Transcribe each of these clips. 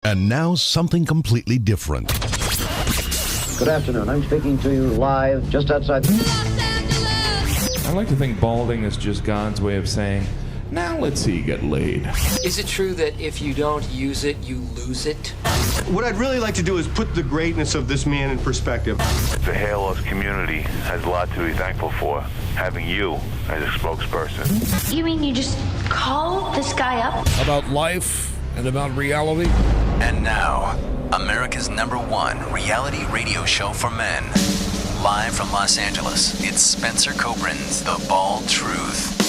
And now something completely different. Good afternoon. I'm speaking to you live just outside I like to think balding is just God's way of saying, now let's see you get laid. Is it true that if you don't use it, you lose it? What I'd really like to do is put the greatness of this man in perspective. The hair loss community has a lot to be thankful for, having you as a spokesperson. You mean you just call this guy up? About life and about reality. And now, America's #1 reality radio show for men. Live from Los Angeles, it's Spencer Kobren's The Bald Truth.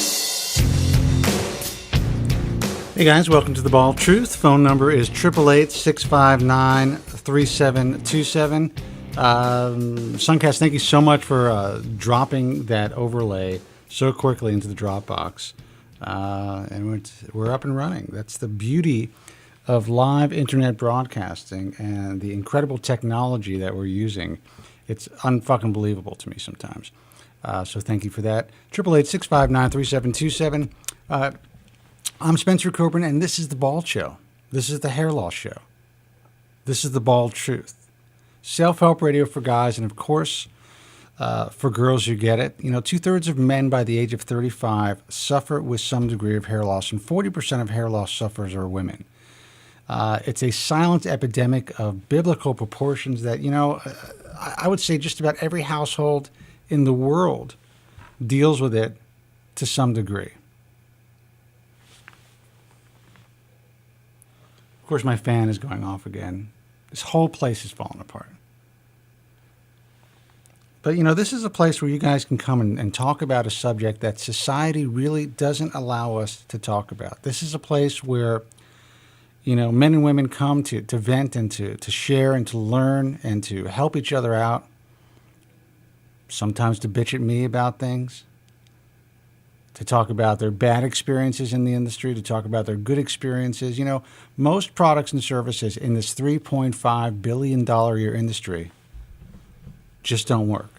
Hey guys, welcome to The Bald Truth. Phone number is 888-659-3727. Suncast, thank you so much for dropping that overlay so quickly into the Dropbox. And we're up and running. That's the beauty of live internet broadcasting and the incredible technology that we're using. It's unfucking believable to me sometimes. So thank you for that. 888-659-3727. I'm Spencer Kobren, and this is The Bald Show. This is the Hair Loss Show. This is The Bald Truth. Self-help radio for guys, and of course, for girls, you get it. You know, 2/3 of men by the age of 35 suffer with some degree of hair loss, and 40% of hair loss sufferers are women. It's a silent epidemic of biblical proportions that, you know, I would say just about every household in the world deals with it to some degree. Of course, my fan is going off again. This whole place is falling apart. But, you know, this is a place where you guys can come and talk about a subject that society really doesn't allow us to talk about. This is a place where, you know, men and women come to vent and to share and to learn and to help each other out. Sometimes to bitch at me about things. To talk about their bad experiences in the industry, to talk about their good experiences. You know, most products and services in this $3.5 billion a year industry just don't work.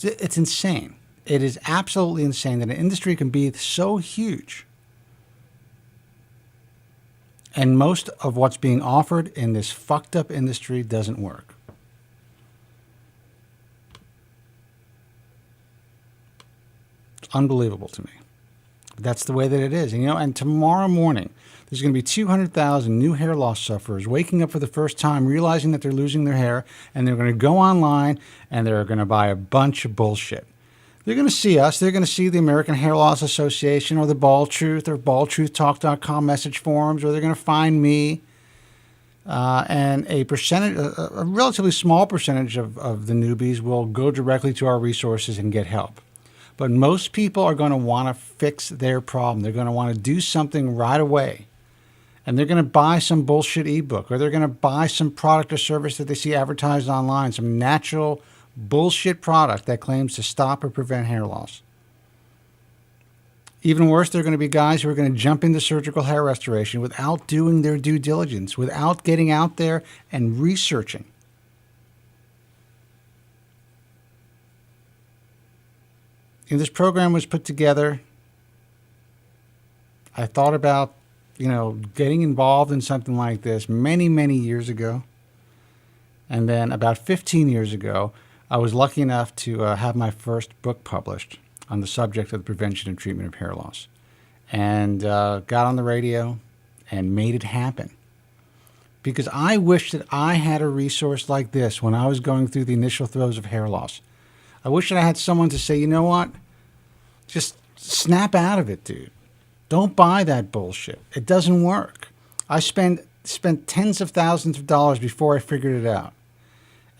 It's insane. It is absolutely insane that an industry can be so huge. And most of what's being offered in this fucked up industry doesn't work. It's unbelievable to me. That's the way that it is. And, you know, and tomorrow morning, there's going to be 200,000 new hair loss sufferers waking up for the first time, realizing that they're losing their hair, and they're going to go online and they're going to buy a bunch of bullshit. They're going to see us. They're going to see the American Hair Loss Association or the Bald Truth or baldtruthtalk.com message forums, or they're going to find me. And a relatively small percentage of the newbies will go directly to our resources and get help. But most people are going to want to fix their problem. They're going to want to do something right away. And they're going to buy some bullshit ebook, or they're going to buy some product or service that they see advertised online, some natural bullshit product that claims to stop or prevent hair loss. Even worse, there are going to be guys who are going to jump into surgical hair restoration without doing their due diligence, without getting out there and researching. And this program was put together. I thought about, you know, getting involved in something like this many, many years ago. And then about 15 years ago, I was lucky enough to have my first book published on the subject of the prevention and treatment of hair loss. And got on the radio and made it happen. Because I wish that I had a resource like this when I was going through the initial throes of hair loss. I wish that I had someone to say, you know what? Just snap out of it, dude. Don't buy that bullshit. It doesn't work. I spent tens of thousands of dollars before I figured it out.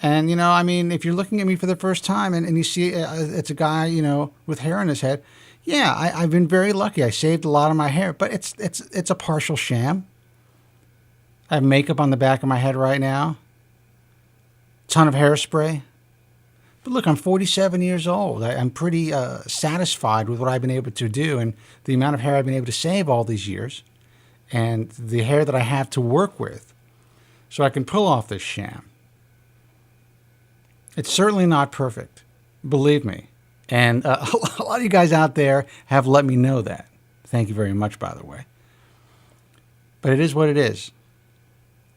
And, you know, I mean, if you're looking at me for the first time and you see it's a guy, you know, with hair on his head, yeah, I've been very lucky. I saved a lot of my hair, but it's a partial sham. I have makeup on the back of my head right now. Ton of hairspray. But look, I'm 47 years old. I'm pretty satisfied with what I've been able to do and the amount of hair I've been able to save all these years and the hair that I have to work with so I can pull off this sham. It's certainly not perfect, believe me. And a lot of you guys out there have let me know that. Thank you very much, by the way. But it is what it is.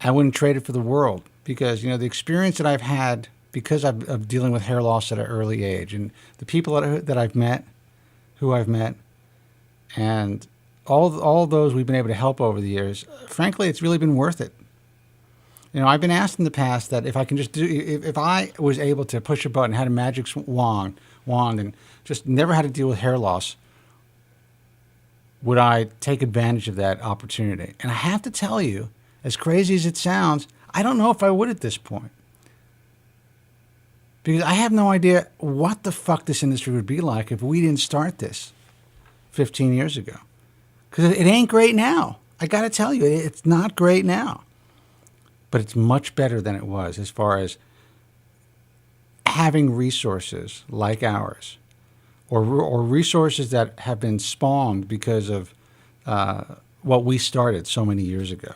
I wouldn't trade it for the world, because the experience that I've had because of dealing with hair loss at an early age, and the people that I've met, who I've met, and all of those we've been able to help over the years. Frankly, it's really been worth it. I've been asked in the past that if I can just if I was able to push a button, had a magic wand, and just never had to deal with hair loss, would I take advantage of that opportunity? And I have to tell you, as crazy as it sounds, I don't know if I would at this point. Because I have no idea what the fuck this industry would be like if we didn't start this 15 years ago. Because it ain't great now. I got to tell you, it's not great now. But it's much better than it was as far as having resources like ours, or resources that have been spawned because of what we started so many years ago.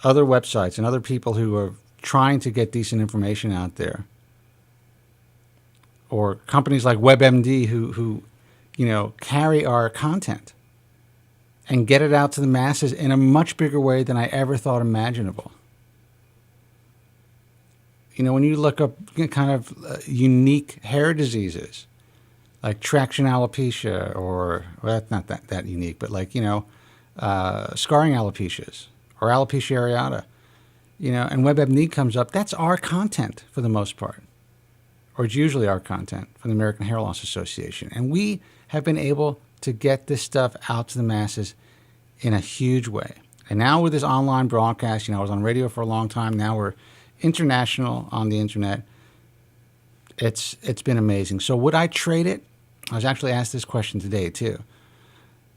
Other websites and other people who are trying to get decent information out there, or companies like WebMD who carry our content and get it out to the masses in a much bigger way than I ever thought imaginable. When you look up kind of unique hair diseases, like traction alopecia, or that's not that unique, but like, scarring alopecias or alopecia areata, and WebMD comes up, that's our content for the most part. Or it's usually our content from the American Hair Loss Association. And we have been able to get this stuff out to the masses in a huge way. And now with this online broadcast, I was on radio for a long time. Now we're international on the internet. It's been amazing. So would I trade it? I was actually asked this question today too.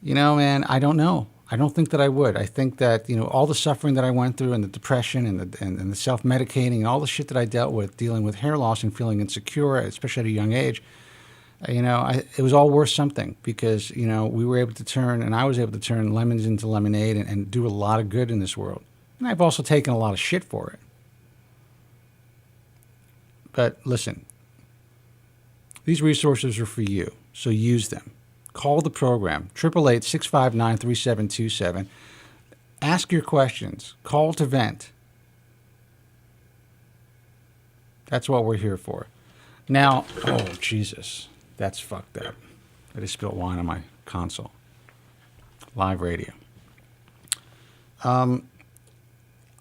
Man, I don't know. I don't think that I would. I think that, all the suffering that I went through, and the depression and the self-medicating and all the shit that I dealt with dealing with hair loss and feeling insecure, especially at a young age, it was all worth something, because, we were able to turn, and I was able to turn lemons into lemonade and do a lot of good in this world. And I've also taken a lot of shit for it. But listen, these resources are for you, so use them. Call the program, 888-659-3727. Ask your questions. Call to vent. That's what we're here for. Now, oh, Jesus, that's fucked up. I just spilled wine on my console. Live radio. I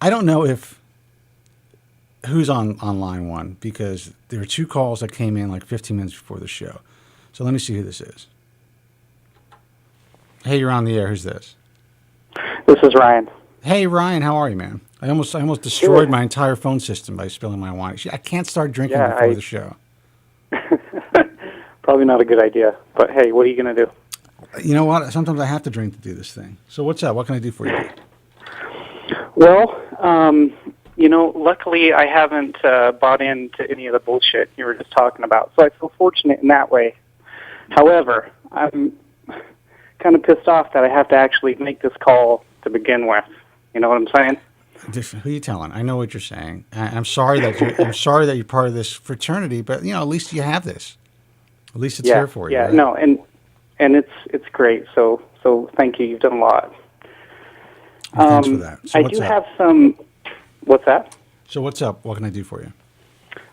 don't know who's on line one, because there are two calls that came in like 15 minutes before the show. So let me see who this is. Hey, you're on the air. Who's this? This is Ryan. Hey, Ryan, how are you, man? I almost destroyed my entire phone system by spilling my wine. I can't start drinking before the show. Probably not a good idea. But hey, what are you going to do? You know what? Sometimes I have to drink to do this thing. So what's up? What can I do for you? Well, luckily I haven't bought into any of the bullshit you were just talking about. So I feel fortunate in that way. However, I'm kind of pissed off that I have to actually make this call to begin with. You know what I'm saying? Who are you telling? I know what you're saying. I'm sorry that you're part of this fraternity, but at least you have this. At least it's here for you. Yeah, right? No, and it's great. So thank you. You've done a lot. Thanks for that. So I do have some. What's that? So what's up? What can I do for you?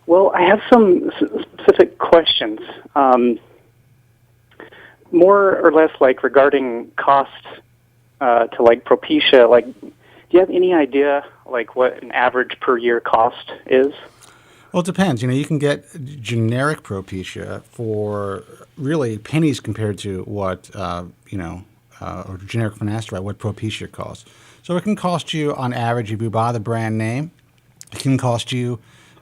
Well, I have some specific questions. More or less like regarding cost to like Propecia. Like, do you have any idea like what an average per year cost is? Well, it depends. You can get generic Propecia for really pennies compared to what or generic finasteride, what Propecia costs. So it can cost you on average, if you buy the brand name, it can cost you,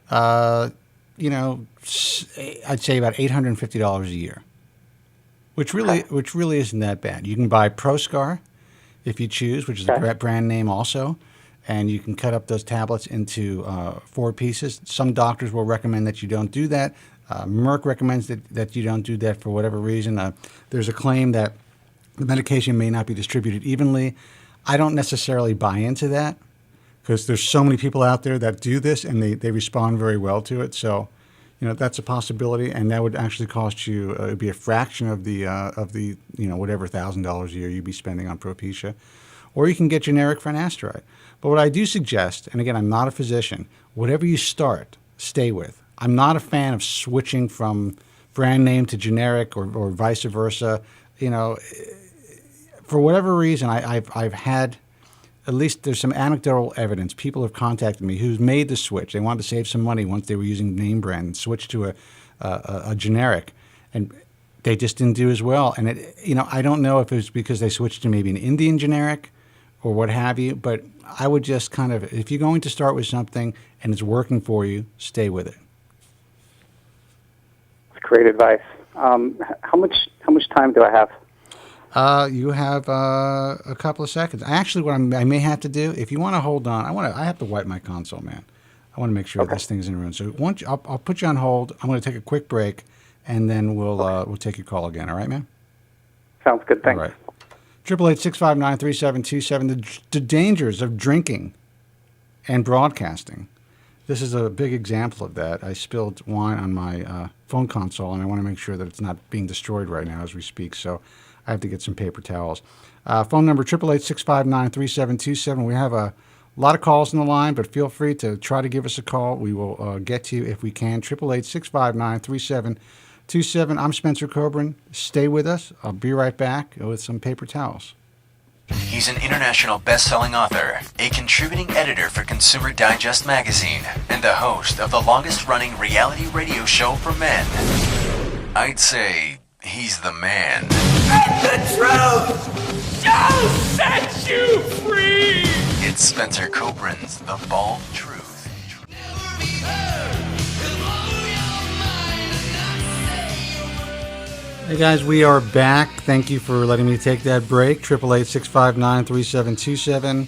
I'd say about $850 a year. Which really isn't that bad. You can buy ProScar if you choose, which is a brand name also, and you can cut up those tablets into 4 pieces. Some doctors will recommend that you don't do that. Merck recommends that you don't do that for whatever reason. There's a claim that the medication may not be distributed evenly. I don't necessarily buy into that, because there's so many people out there that do this and they respond very well to it. So, that's a possibility, and that would actually cost you. It would be a fraction of the whatever $1,000 a year you'd be spending on Propecia. or you can get generic finasteride. But what I do suggest, and again, I'm not a physician, whatever you start, stay with. I'm not a fan of switching from brand name to generic or vice versa. You know, for whatever reason, I've had, at least there's some anecdotal evidence. People have contacted me who's made the switch. They wanted to save some money once they were using name brand and switched to a generic, and they just didn't do as well. And I don't know if it was because they switched to maybe an Indian generic or what have you, but I would just kind of, if you're going to start with something and it's working for you, stay with it. That's great advice. How much time do I have? You have a couple of seconds. Actually, what I may have to do, if you want to hold on, I have to wipe my console, man. I want to make sure this thing's in room. So I'll put you on hold. I'm going to take a quick break, and then we'll take your call again. All right, man? Sounds good. Thanks. All right. 888-659-3727. The dangers of drinking and broadcasting. This is a big example of that. I spilled wine on my phone console, and I want to make sure that it's not being destroyed right now as we speak. So I have to get some paper towels. Phone number 888-659-3727. We have a lot of calls on the line, but feel free to try to give us a call. We will get to you if we can. 888-659-3727. I'm Spencer Kobren. Stay with us. I'll be right back with some paper towels. He's an international best-selling author, a contributing editor for Consumer Digest magazine, and the host of the longest-running reality radio show for men. I'd say he's the man. And the truth shall set you free! It's Spencer Kobren's The Bald Truth. Hey guys, we are back. Thank you for letting me take that break. 888-659-3727. I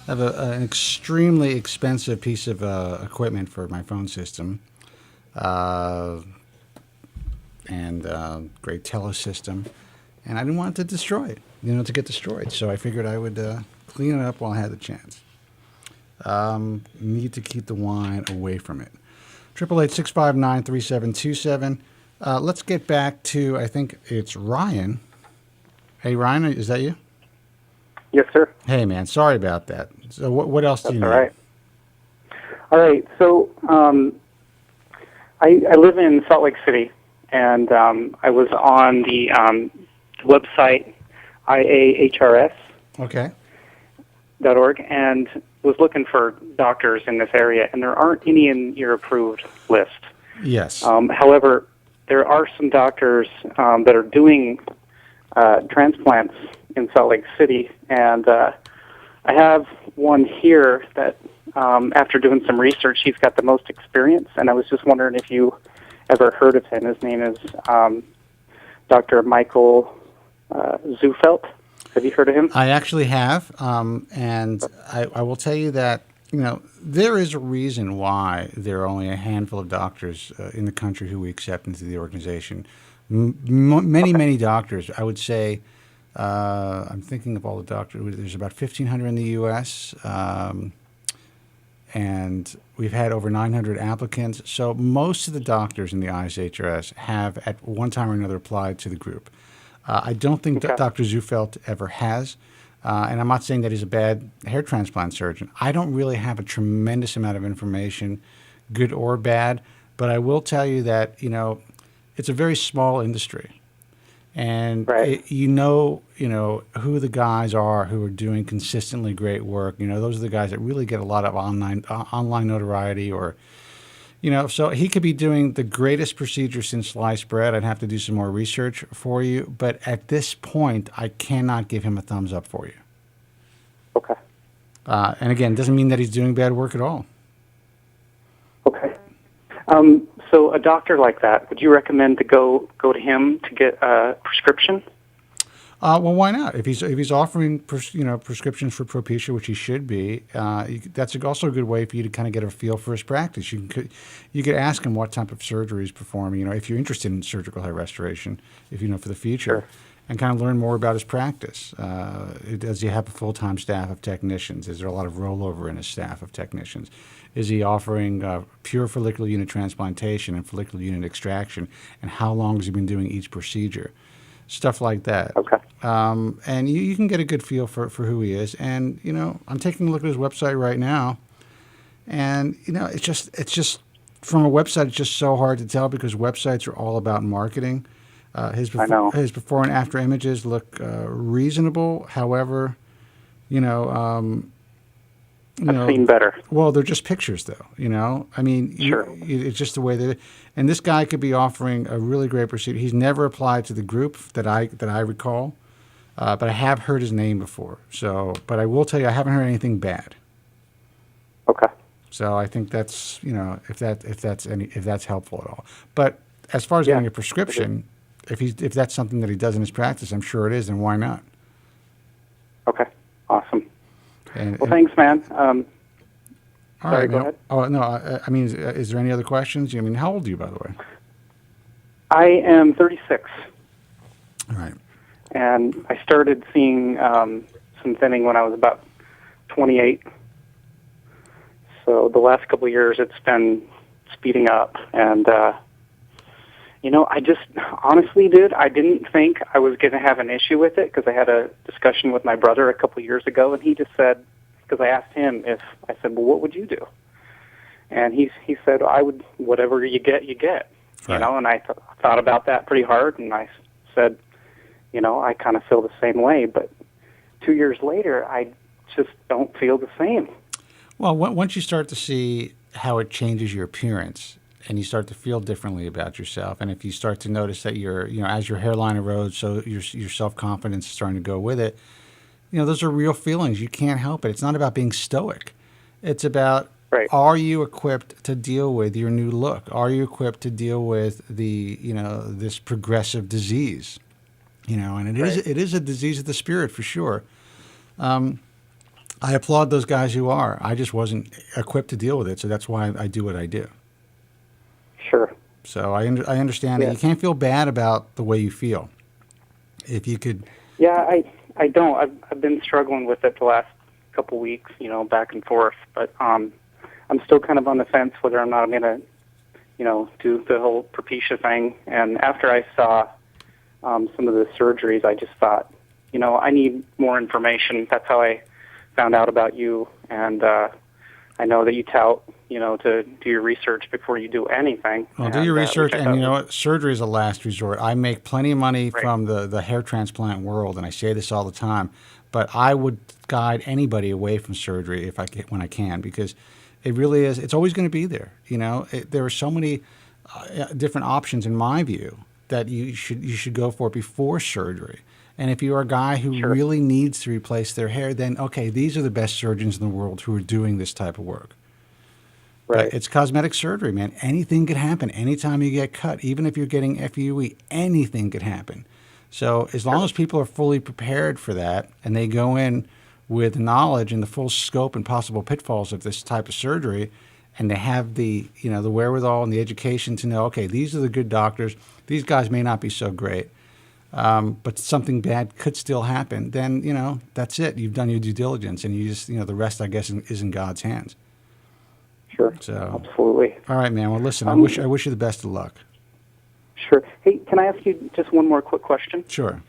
have an extremely expensive piece of equipment for my phone system. And great telesystem. And I didn't want it to destroy it, to get destroyed. So I figured I would clean it up while I had the chance. Need to keep the wine away from it. 888-659-3727. Let's get back to, I think it's Ryan. Hey, Ryan, is that you? Yes, sir. Hey, man, sorry about that. So what else do you know? All right. So I live in Salt Lake City, and I was on the website iahrs.org and was looking for doctors in this area, and there aren't any in your approved list. Yes. However, there are some doctors that are doing transplants in Salt Lake City, and I have one here that, after doing some research, he's got the most experience, and I was just wondering if you ever heard of him. His name is Dr. Michael Zufelt. Have you heard of him? I actually have, and I will tell you that, there is a reason why there are only a handful of doctors in the country who we accept into the organization. Many doctors. I would say, I'm thinking of all the doctors. There's about 1,500 in the U.S., and we've had over 900 applicants. So most of the doctors in the ISHRS have, at one time or another, applied to the group. I don't think Dr. Zufelt ever has. And I'm not saying that he's a bad hair transplant surgeon. I don't really have a tremendous amount of information, good or bad, but I will tell you that, it's a very small industry. And you know who the guys are who are doing consistently great work. Those are the guys that really get a lot of online notoriety, or so he could be doing the greatest procedure since sliced bread. I'd have to do some more research for you. But at this point, I cannot give him a thumbs up for you. Okay. And again, it doesn't mean that he's doing bad work at all. Okay. So a doctor like that, would you recommend to go to him to get a prescription? Well, why not? If he's offering prescriptions for Propecia, which he should be, that's also a good way for you to kind of get a feel for his practice. You could ask him what type of surgery he's performing. If you're interested in surgical hair restoration, for the future, and kind of learn more about his practice. Does he have a full-time staff of technicians? Is there a lot of rollover in his staff of technicians? Is he offering pure follicular unit transplantation and follicular unit extraction? And how long has he been doing each procedure? stuff like that. Okay. And you can get a good feel for who he is. And, you know, I'm taking a look at his website right now. And, you know, it's just from a website, it's just so hard to tell because websites are all about marketing. His before and after images look reasonable. However, I've seen better. Well, they're just pictures, though. You know, I mean, sure. It's just the way that. And this guy could be offering a really great procedure. He's never applied to the group that I recall, but I have heard his name before. So, but I will tell you, I haven't heard anything bad. Okay. So I think that's if that's helpful at all. But as far as getting a prescription, if that's something that he does in his practice, I'm sure it is, and why not? Okay. Awesome. Thanks, man. All right. Go ahead. Oh no. I mean, is there any other questions? I mean, how old are you, by the way? I am 36. All right. And I started seeing some thinning when I was about 28. So the last couple of years, it's been speeding up. And, I just, honestly, dude, I didn't think I was going to have an issue with it because I had a discussion with my brother a couple of years ago, and he just said, because I asked him I said, well, what would you do? And he said, I would, whatever you get, you get. Right. And I thought about that pretty hard, and I said, I kind of feel the same way, but 2 years later, I just don't feel the same. Well, once you start to see how it changes your appearance and you start to feel differently about yourself, and if you start to notice that as your hairline erodes, so your self-confidence is starting to go with it, those are real feelings. You can't help it. It's not about being stoic. It's about, are you equipped to deal with your new look? Are you equipped to deal with this progressive disease? And it is a disease of the spirit for sure. I applaud those guys who are. I just wasn't equipped to deal with it, so that's why I do what I do. Sure. So I understand that you can't feel bad about the way you feel. If you could. Yeah, I don't. I've been struggling with it the last couple weeks, back and forth. But I'm still kind of on the fence whether I'm not going to, do the whole Propecia thing. And after I saw some of the surgeries, I just thought, I need more information. That's how I found out about you, and I know that you tout, to do your research before you do anything. Well, do your research, and you know what? Surgery is a last resort. I make plenty of money from the hair transplant world, and I say this all the time, but I would guide anybody away from surgery when I can, because it really is. It's always going to be there. There are so many different options, in my view, that you should go for before surgery. And if you're a guy who really needs to replace their hair, then, okay, these are the best surgeons in the world who are doing this type of work. Right. But it's cosmetic surgery, man. Anything could happen. Anytime you get cut, even if you're getting FUE, anything could happen. So as long as people are fully prepared for that and they go in with knowledge and the full scope and possible pitfalls of this type of surgery, and they have the wherewithal and the education to know, okay, these are the good doctors. These guys may not be so great. But something bad could still happen, then, that's it. You've done your due diligence, and you just, the rest, I guess, is in God's hands. Sure. So, absolutely. All right, man. Well, listen, I wish you the best of luck. Sure. Hey, can I ask you just one more quick question? Sure.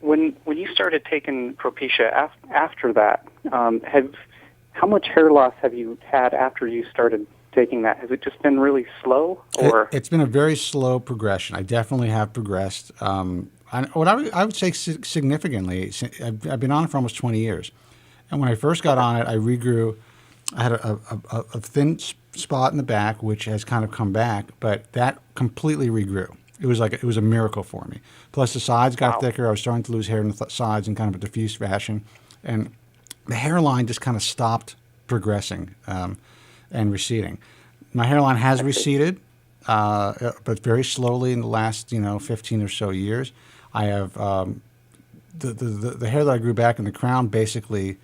When you started taking Propecia, after that, how much hair loss have you had after you started taking that? Has it just been really slow, or it's been a very slow progression? I definitely have progressed. I would say significantly. I've been on it for almost 20 years, and when I first got on it, I regrew. I had a thin spot in the back, which has kind of come back, but that completely regrew. It was a miracle for me. Plus, the sides got thicker. I was starting to lose hair in the sides in kind of a diffuse fashion, and the hairline just kind of stopped progressing and receding. My hairline has receded, but very slowly in the last 15 or so years. I have the hair that I grew back in the crown basically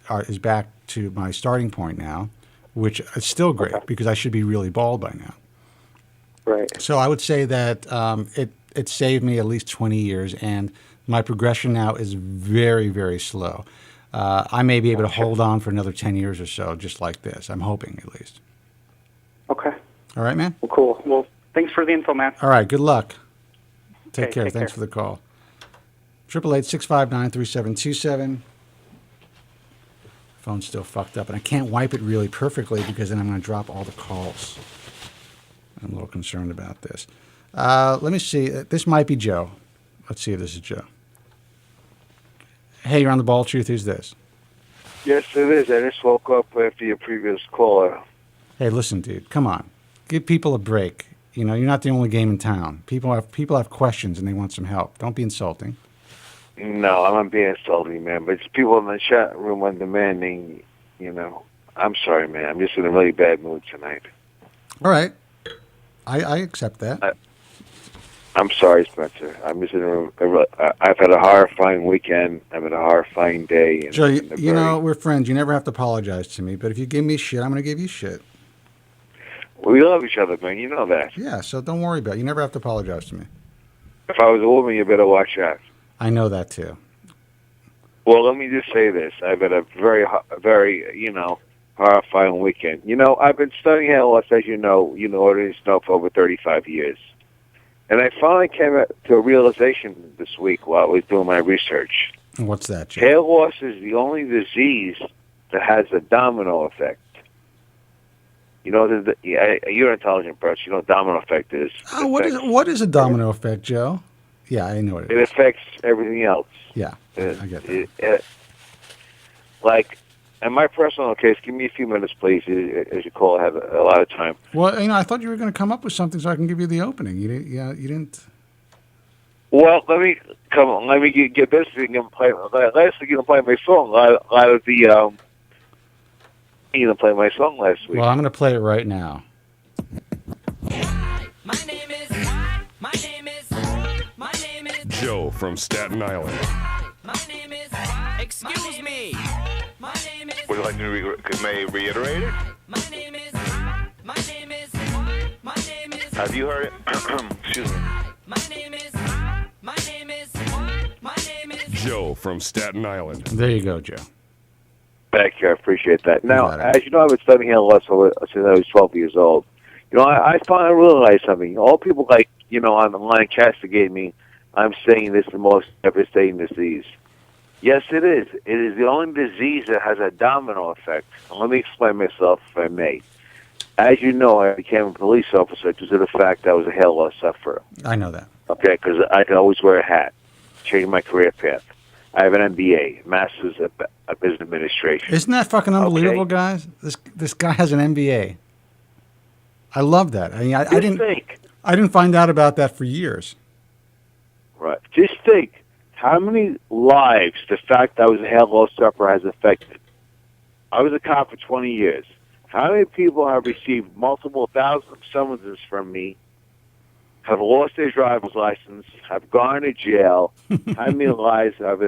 is back to my starting point now, which is still great because I should be really bald by now. Right. So I would say that it saved me at least 20 years, and my progression now is very, very slow. I may be able to hold on for another 10 years or so, just like this. I'm hoping, at least. Okay. All right, man? Well, cool. Well, thanks for the info, man. All right, good luck. Take Okay, care. take Thanks care. for the call. 888-659-3727. Phone's still fucked up, and I can't wipe it really perfectly because then I'm going to drop all the calls. I'm a little concerned about this. Let me see. This might be Joe. Let's see if this is Joe. Hey, you're on the Ball Truth. Who's this? Yes, it is. I just woke up after your previous caller. Hey, listen, dude. Come on. Give people a break. You know, you're not the only game in town. People have questions and they want some help. Don't be insulting. No, I'm not being insulting, man. But it's people in the chat room are demanding, you know. I'm sorry, man. I'm just in a really bad mood tonight. All right. I accept that. I'm sorry, Spencer. I'm just in I've had a horrifying weekend. I've had a horrifying day. Joe, you know, we're friends. You never have to apologize to me. But if you give me shit, I'm going to give you shit. We love each other, man. You know that. Yeah, so don't worry about it. You never have to apologize to me. If I was a woman, you better watch out. I know that, too. Well, let me just say this. I've had a very, you know, horrifying weekend. You know, I've been studying hair loss, as you know, for over 35 years. And I finally came to a realization this week while I was doing my research. What's that, Joe? Hair loss is the only disease that has a domino effect. You know, you're an intelligent person. You know what domino effect is. Oh, what is a domino effect, Joe? Yeah, I know what it is. It affects everything else. Yeah, I get that. In my personal case, give me a few minutes, please. As you call, I have a lot of time. Well, you know, I thought you were going to come up with something so I can give you the opening. You didn't. Well, let me get this. You can play. Last week you can play my song. A lot of the you didn't play my song last week. Well, I'm going to play it right now. Joe from Staten Island. Excuse me. Would you like to may I reiterate it? Have you heard it? Excuse me. Joe from Staten Island. There you go, Joe. Thank you. I appreciate that. Now, as you know, I've been studying hair loss since I was 12 years old. You know, I finally realized something. All people on the line castigate me. I'm saying this is the most devastating disease. Yes, it is. It is the only disease that has a domino effect. And let me explain myself, if I may. As you know, I became a police officer due to the fact that I was a hair loss sufferer. I know that. Okay, because I could always wear a hat, change my career path. I have an MBA, Master's of Business Administration. Isn't that fucking unbelievable, guys? This guy has an MBA. I love that. I mean, I didn't find out about that for years. Right. Just think how many lives the fact that I was a hair loss sufferer has affected. I was a cop for 20 years. How many people have received multiple thousands of summonses from me, have lost their driver's license, have gone to jail? How many lives have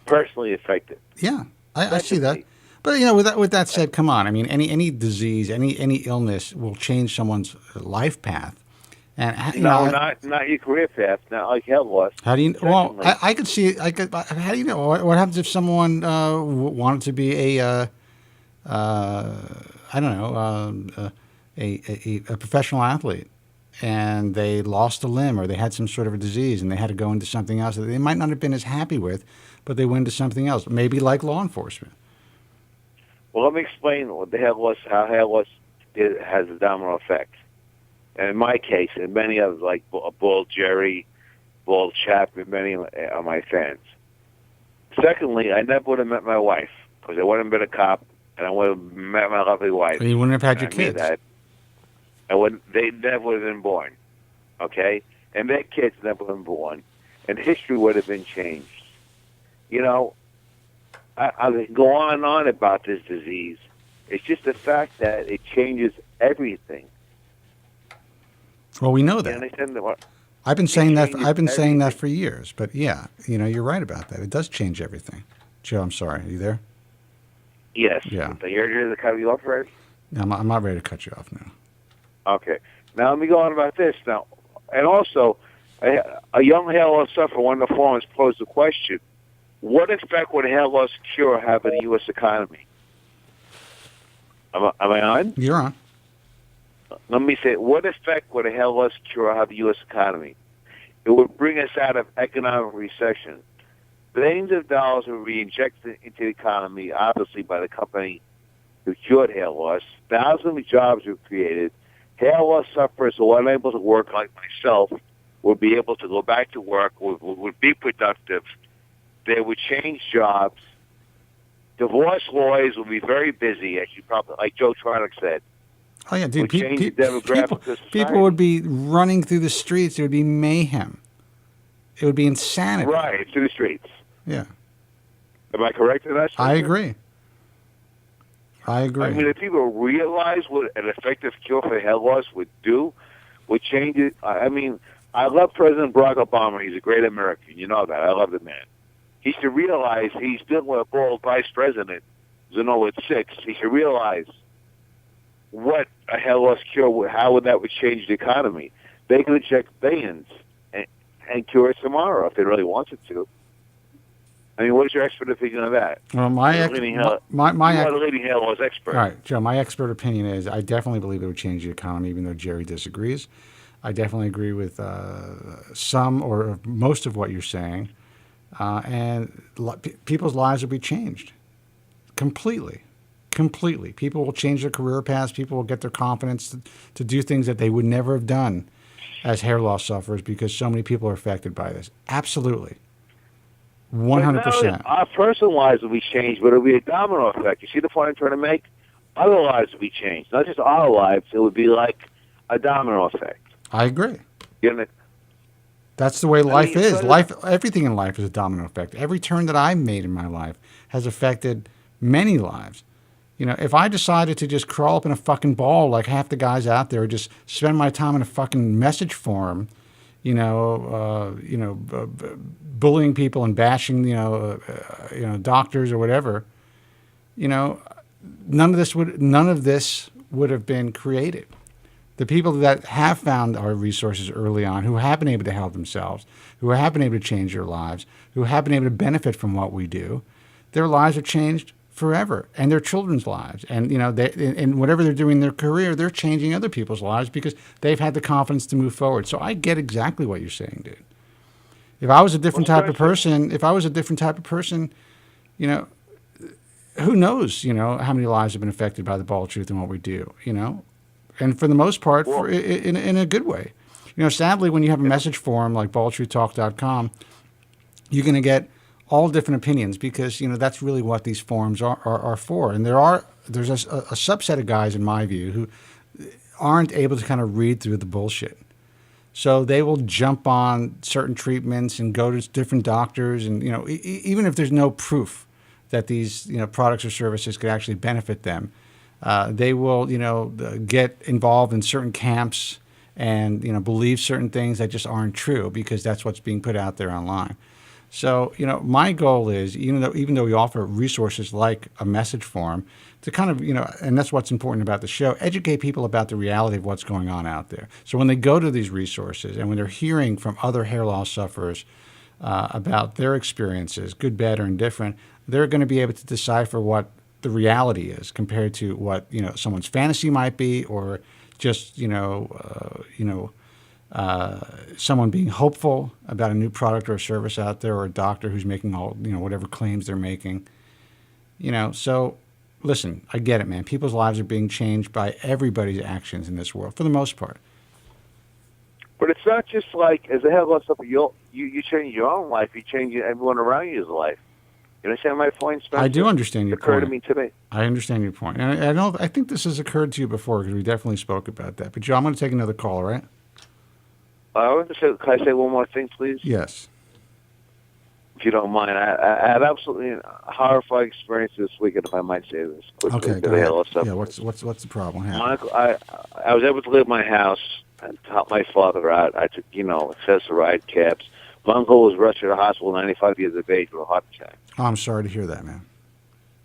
personally affected? Yeah, I see that. But, you know, with that said, come on. I mean, any disease, any illness will change someone's life path. And not your career path. Not like hair loss. How do you? Well, I could see. How do you know? What happens if someone wanted to be a professional athlete, and they lost a limb or they had some sort of a disease and they had to go into something else that they might not have been as happy with, but they went into something else, maybe like law enforcement. Well, let me explain what the how hair loss has a domino effect. And in my case, and many others, like Bald Jerry, Bald Chapman, many of my fans. Secondly, I never would have met my wife because I wouldn't have been a cop, and I would have met my lovely wife. And you wouldn't have had your kids. They never would have been born, okay? And their kids never would have been born, and history would have been changed. You know, I could go on and on about this disease. It's just the fact that it changes everything. Well, we know that. I've been saying that. I've been saying that for years. But yeah, you know, you're right about that. It does change everything. Joe, I'm sorry. Are you there? Yes. Yeah. Are you ready to cut you off already? No, I'm not ready to cut you off now. Okay. Now let me go on about this now, and also, a young hair loss sufferer, one of the forums posed the question: what effect would a hair loss cure have in the U.S. economy? Am I on? You're on. Let me say, what effect would a hair loss cure have on the U.S. economy? It would bring us out of economic recession. Billions of dollars would be injected into the economy, obviously by the company who cured hair loss. Thousands of jobs were created. Hair loss sufferers who are unable to work, like myself, would be able to go back to work, would be productive. They would change jobs. Divorce lawyers will be very busy, as you probably, like Joe Tronick said. Oh yeah, dude. Change the demographics of society. People would be running through the streets. It would be mayhem. It would be insanity. Right, through the streets. Yeah. Am I correct in that? I agree. I mean, if people realize what an effective cure for hair loss would do, would change it. I mean, I love President Barack Obama. He's a great American. You know that. I love the man. He should realize he's still a bald vice president. Zeno at 6. He should realize what a hair loss cure, how that would change the economy. They could inject billions and cure it tomorrow if they really wanted to. I mean, what is your expert opinion on that? Well, you are the leading hair loss expert. All right, Joe, my expert opinion is I definitely believe it would change the economy, even though Jerry disagrees. I definitely agree with some or most of what you're saying. And people's lives will be changed completely. Completely. People will change their career paths. People will get their confidence to do things that they would never have done as hair loss sufferers because so many people are affected by this. Absolutely. 100%. Our personal lives will be changed, but it'll be a domino effect. You see the point I'm trying to make? Other lives will be changed. Not just our lives. It would be like a domino effect. I agree. You know, that's the way life is. Everything in life is a domino effect. Every turn that I've made in my life has affected many lives. You know, if I decided to just crawl up in a fucking ball like half the guys out there, or just spend my time in a fucking message forum, bullying people and bashing, doctors or whatever, none of this would have been created. The people that have found our resources early on, who have been able to help themselves, who have been able to change their lives, who have been able to benefit from what we do, their lives are changed forever, and their children's lives. And, and whatever they're doing in their career, they're changing other people's lives because they've had the confidence to move forward. So I get exactly what you're saying, dude. If I was a different type of person, who knows, how many lives have been affected by the Bald Truth and what we do, And for the most part, in a good way. Sadly, when you have a message forum like baldtruthtalk.com, you're going to get all different opinions because, that's really what these forums are for. And there's a subset of guys, in my view, who aren't able to kind of read through the bullshit. So they will jump on certain treatments and go to different doctors. And, even if there's no proof that these, products or services could actually benefit them, they will, get involved in certain camps and, believe certain things that just aren't true because that's what's being put out there online. So, my goal is, even though we offer resources like a message forum, to kind of, and that's what's important about the show, educate people about the reality of what's going on out there. So when they go to these resources and when they're hearing from other hair loss sufferers about their experiences, good, bad, or indifferent, they're going to be able to decipher what the reality is compared to what someone's fantasy might be, or just someone being hopeful about a new product or a service out there, or a doctor who's making all whatever claims they're making. So listen, I get it, man. People's lives are being changed by everybody's actions in this world for the most part. But it's not just like as a hair loss sufferer, you change your own life, you change everyone around you's life. You understand my point, Spencer? I do understand your point. It occurred to me today. I understand your point. And I think this has occurred to you before because we definitely spoke about that. But, Joe, I'm going to take another call, all right? Can I say one more thing, please? Yes. If you don't mind. I had absolutely a horrifying experience this weekend, if I might say this quickly. Okay, go ahead. Yeah, what's the problem? My uncle, I was able to leave my house and help my father out. I took, access to ride cabs. My uncle was rushed to the hospital, 95 years of age, with a heart attack. Oh, I'm sorry to hear that, man.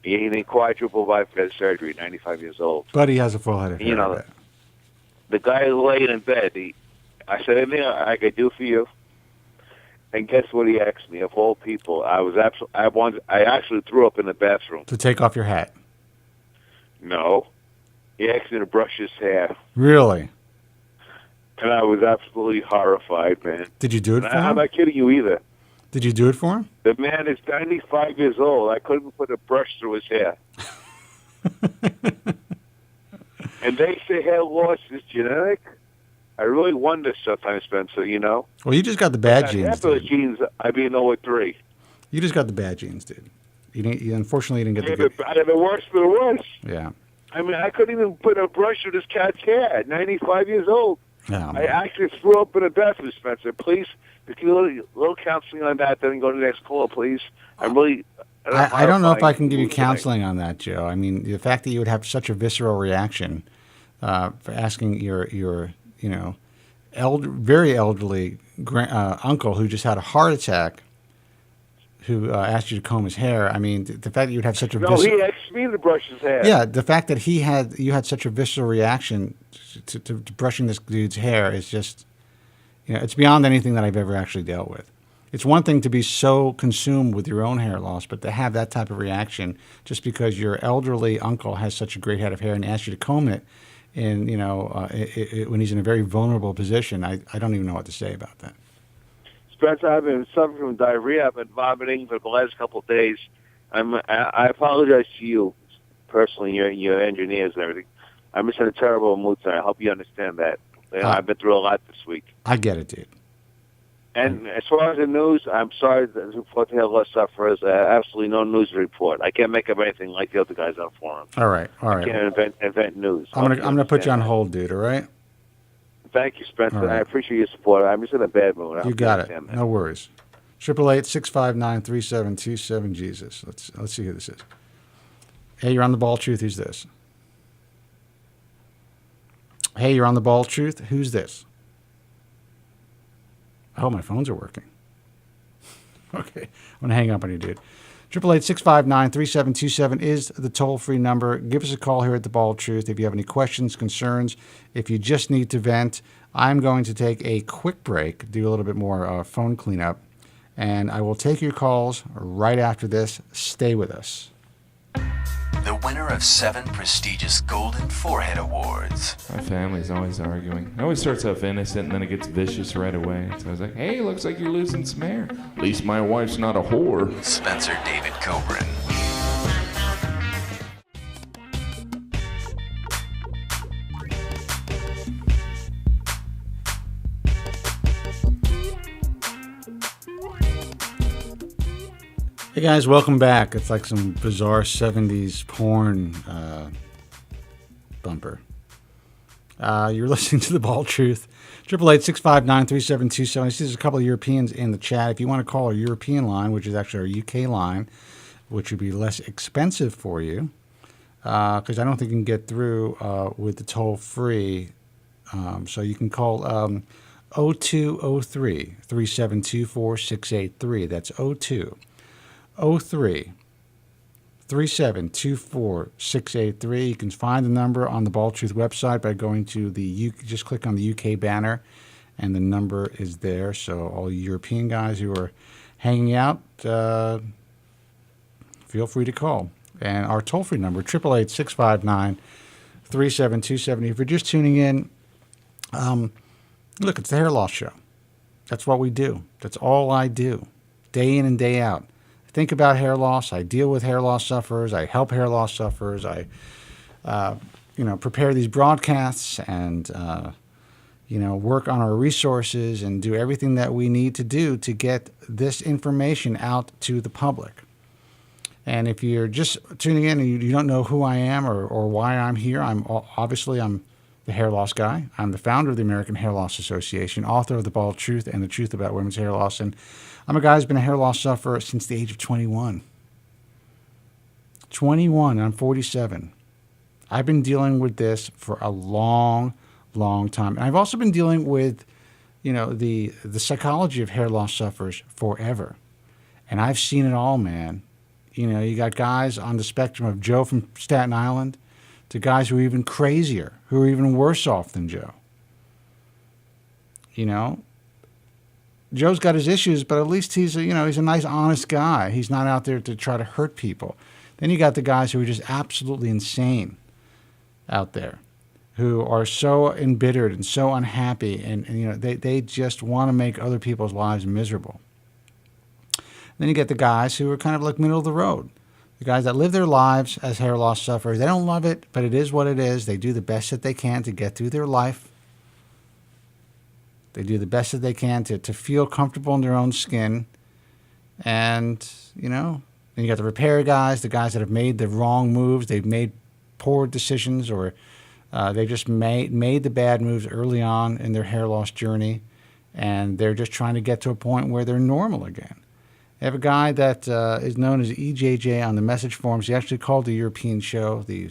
He needed quadruple bypass surgery, 95 years old. But he has a full head of hair. The guy laid in bed. I said, anything I could do for you? And guess what he asked me? Of all people, I actually threw up in the bathroom. To take off your hat? No. He asked me to brush his hair. Really? And I was absolutely horrified, man. Did you do it for him? I'm not kidding you either. Did you do it for him? The man is 95 years old. I couldn't put a brush through his hair. And they say hair loss is genetic. I really wonder sometimes, Spencer, you know? Well, you just got the bad genes, After the dude. genes, I'd be in 0-3. You just got the bad genes, dude. Unfortunately, you didn't get the good. Out of the worst for the worst. Yeah. I mean, I couldn't even put a brush through this cat's hair at 95 years old. Oh, I actually threw up in the bathroom, Spencer. Please, if you do a little counseling on that, then go to the next call, please. I'm really... I don't know if I can give you counseling on that, Joe. I mean, the fact that you would have such a visceral reaction for asking your very elderly uncle who just had a heart attack, who asked you to comb his hair. I mean, the fact that you would have such a he asked me to brush his hair. Yeah, the fact that you had such a visceral reaction to brushing this dude's hair is just, it's beyond anything that I've ever actually dealt with. It's one thing to be so consumed with your own hair loss, but to have that type of reaction just because your elderly uncle has such a great head of hair and asks you to comb it, and when he's in a very vulnerable position, I don't even know what to say about that. Spencer, I've been suffering from diarrhea. I've been vomiting for the last couple of days. I apologize to you personally, your engineers and everything. I'm just in a terrible mood tonight. I hope you understand that. I've been through a lot this week. I get it, dude. And as far as the news, I'm sorry to report to hair loss sufferers. Absolutely no news to report. I can't make up anything like the other guys on forum. All right. I can't invent news. I'm gonna put you on hold, dude. All right. Thank you, Spencer. Right. I appreciate your support. I'm just in a bad mood. You got it. No worries. 888-659-3727. Jesus. Let's see who this is. Hey, you're on the Ball Truth. Who's this? Hey, you're on the Ball Truth. Who's this? Oh, my phones are working. Okay, I'm going to hang up on you, dude. 888-659-3727 is the toll-free number. Give us a call here at the Ball Truth if you have any questions, concerns. If you just need to vent, I'm going to take a quick break, do a little bit more phone cleanup, and I will take your calls right after this. Stay with us. The winner of 7 prestigious Golden Forehead Awards. My family's always arguing. It always starts off innocent and then it gets vicious right away. So I was like, hey, looks like you're losing some hair. At least my wife's not a whore. Spencer David Kobren. Hey guys, welcome back. It's like some bizarre 70s porn bumper. You're listening to The Ball Truth. 888-659-3727. I see there's a couple of Europeans in the chat. If you want to call our European line, which is actually our UK line, which would be less expensive for you, because I don't think you can get through with the toll-free. So you can call 0203-3724-683. That's 0203-3724-683. You can find the number on the Ball Truth website by going to just click on the UK banner, and the number is there. So all you European guys who are hanging out, feel free to call. And our toll-free number, 888-659-3727. If you're just tuning in, look, it's the Hair Loss Show. That's what we do. That's all I do, day in and day out. I think about hair loss. I deal with hair loss sufferers. I help hair loss sufferers. I, prepare these broadcasts and, work on our resources and do everything that we need to do to get this information out to the public. And if you're just tuning in and you don't know who I am or why I'm here, I'm the hair loss guy. I'm the founder of the American Hair Loss Association, author of The Bald Truth and the Truth About Women's Hair Loss. And I'm a guy who's been a hair loss sufferer since the age of 21. 21, I'm 47. I've been dealing with this for a long, long time. And I've also been dealing with, the psychology of hair loss sufferers forever. And I've seen it all, man. You got guys on the spectrum of Joe from Staten Island to guys who are even crazier, who are even worse off than Joe. Joe's got his issues, but at least he's a nice, honest guy. He's not out there to try to hurt people. Then you got the guys who are just absolutely insane out there, who are so embittered and so unhappy, and they just want to make other people's lives miserable. Then you get the guys who are kind of like middle of the road. The guys that live their lives as hair loss sufferers. They don't love it, but it is what it is. They do the best that they can to get through their life. They do the best that they can to feel comfortable in their own skin. And, then you got the repair guys, the guys that have made the wrong moves. They've made poor decisions, or they just made the bad moves early on in their hair loss journey. And they're just trying to get to a point where they're normal again. They have a guy that is known as EJJ on the message forums. He actually called the European show, the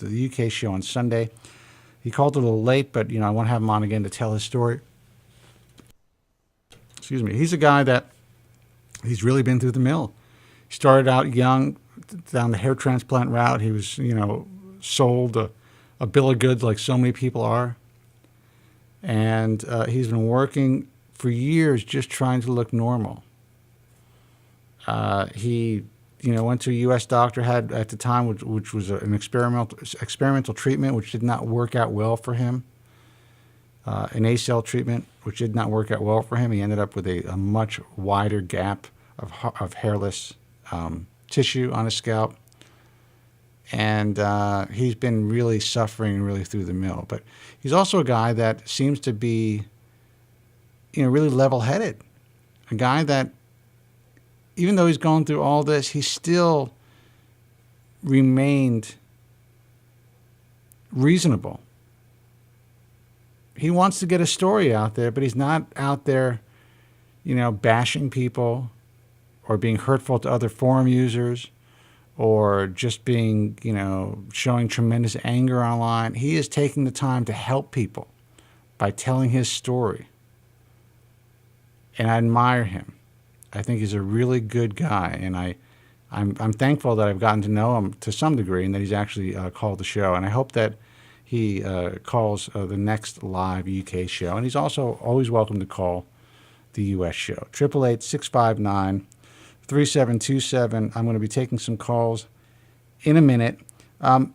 UK show on Sunday. He called it a little late, but I want to have him on again to tell his story. Excuse me. He's a guy that he's really been through the mill. He started out young down the hair transplant route. He was, sold a bill of goods like so many people are. And he's been working for years just trying to look normal. He, went to a U.S. doctor, had at the time, which was an experimental treatment, which did not work out well for him. An A-cell treatment, which did not work out well for him. He ended up with a much wider gap of hairless tissue on his scalp. And he's been really suffering really through the mill. But he's also a guy that seems to be, really level-headed. A guy that, even though he's gone through all this, he still remained reasonable. He wants to get a story out there, but he's not out there, bashing people or being hurtful to other forum users or just being, showing tremendous anger online. He is taking the time to help people by telling his story. And I admire him. I think he's a really good guy, and I'm thankful that I've gotten to know him to some degree and that he's actually called the show. And I hope that he calls the next live UK show. And he's also always welcome to call the US show. 888-659-3727. I'm going to be taking some calls in a minute. I'm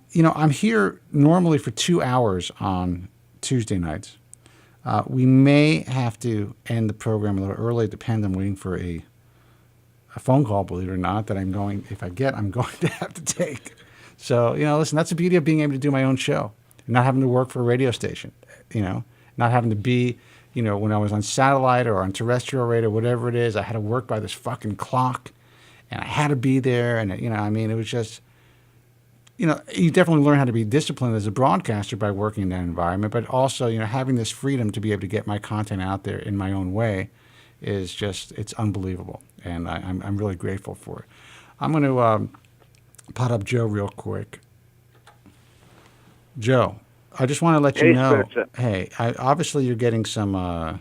here normally for 2 hours on Tuesday nights. We may have to end the program a little early. It depends. I'm waiting for a phone call, believe it or not, that I'm going to have to take. So, listen, that's the beauty of being able to do my own show. Not having to work for a radio station, not having to be, when I was on satellite or on terrestrial radio, whatever it is, I had to work by this fucking clock and I had to be there. And, it was just, you definitely learn how to be disciplined as a broadcaster by working in that environment, but also, having this freedom to be able to get my content out there in my own way is just, it's unbelievable. And I'm really grateful for it. I'm going to pot up Joe real quick. Joe, I just want to let you know, hey, obviously you're getting some a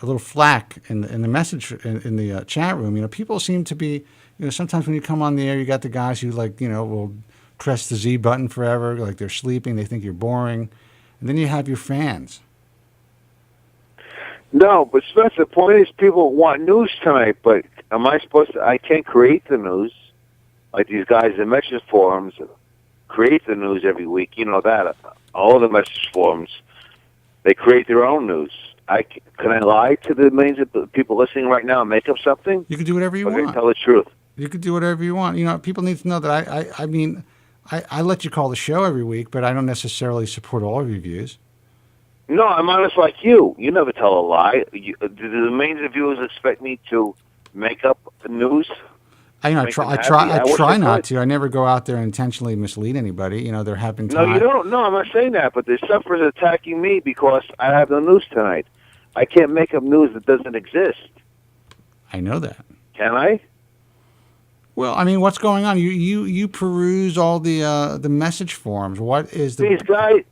little flack in the message in the chat room. People seem to be, sometimes when you come on the air, you got the guys who will press the Z button forever, like they're sleeping, they think you're boring, and then you have your fans. No, but Spencer, the point is people want news tonight, but I can't create the news like these guys in message forums create the news every week. You know that. All the message forums, they create their own news. Can I lie to the millions of people listening right now and make up something? You can do whatever you want. Tell the truth. You could do whatever you want. People need to know that I let you call the show every week, but I don't necessarily support all of your views. No, I'm honest like you. You never tell a lie. Do the millions of viewers expect me to make up the news? I try not to. I never go out there and intentionally mislead anybody. There have been times. No, you don't. No, I'm not saying that. But the sufferers are attacking me because I have the news tonight. I can't make up news that doesn't exist. I know that. Can I? Well, what's going on? You peruse all the message forums. What is these guys?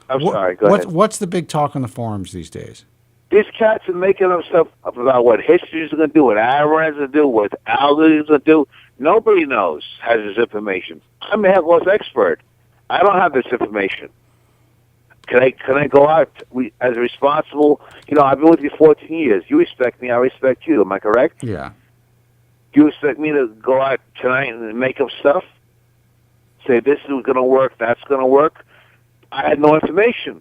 Sorry. Go ahead. What's the big talk on the forums these days? These cats are making up stuff about what history is going to do, what Aaron's going to do, what Aldi is going to do. Nobody knows has this information. I'm a hair loss expert. I don't have this information. Can I go out as a responsible? I've been with you 14 years. You respect me. I respect you. Am I correct? Yeah. Do you expect me to go out tonight and make up stuff? Say this is going to work, that's going to work? I had no information.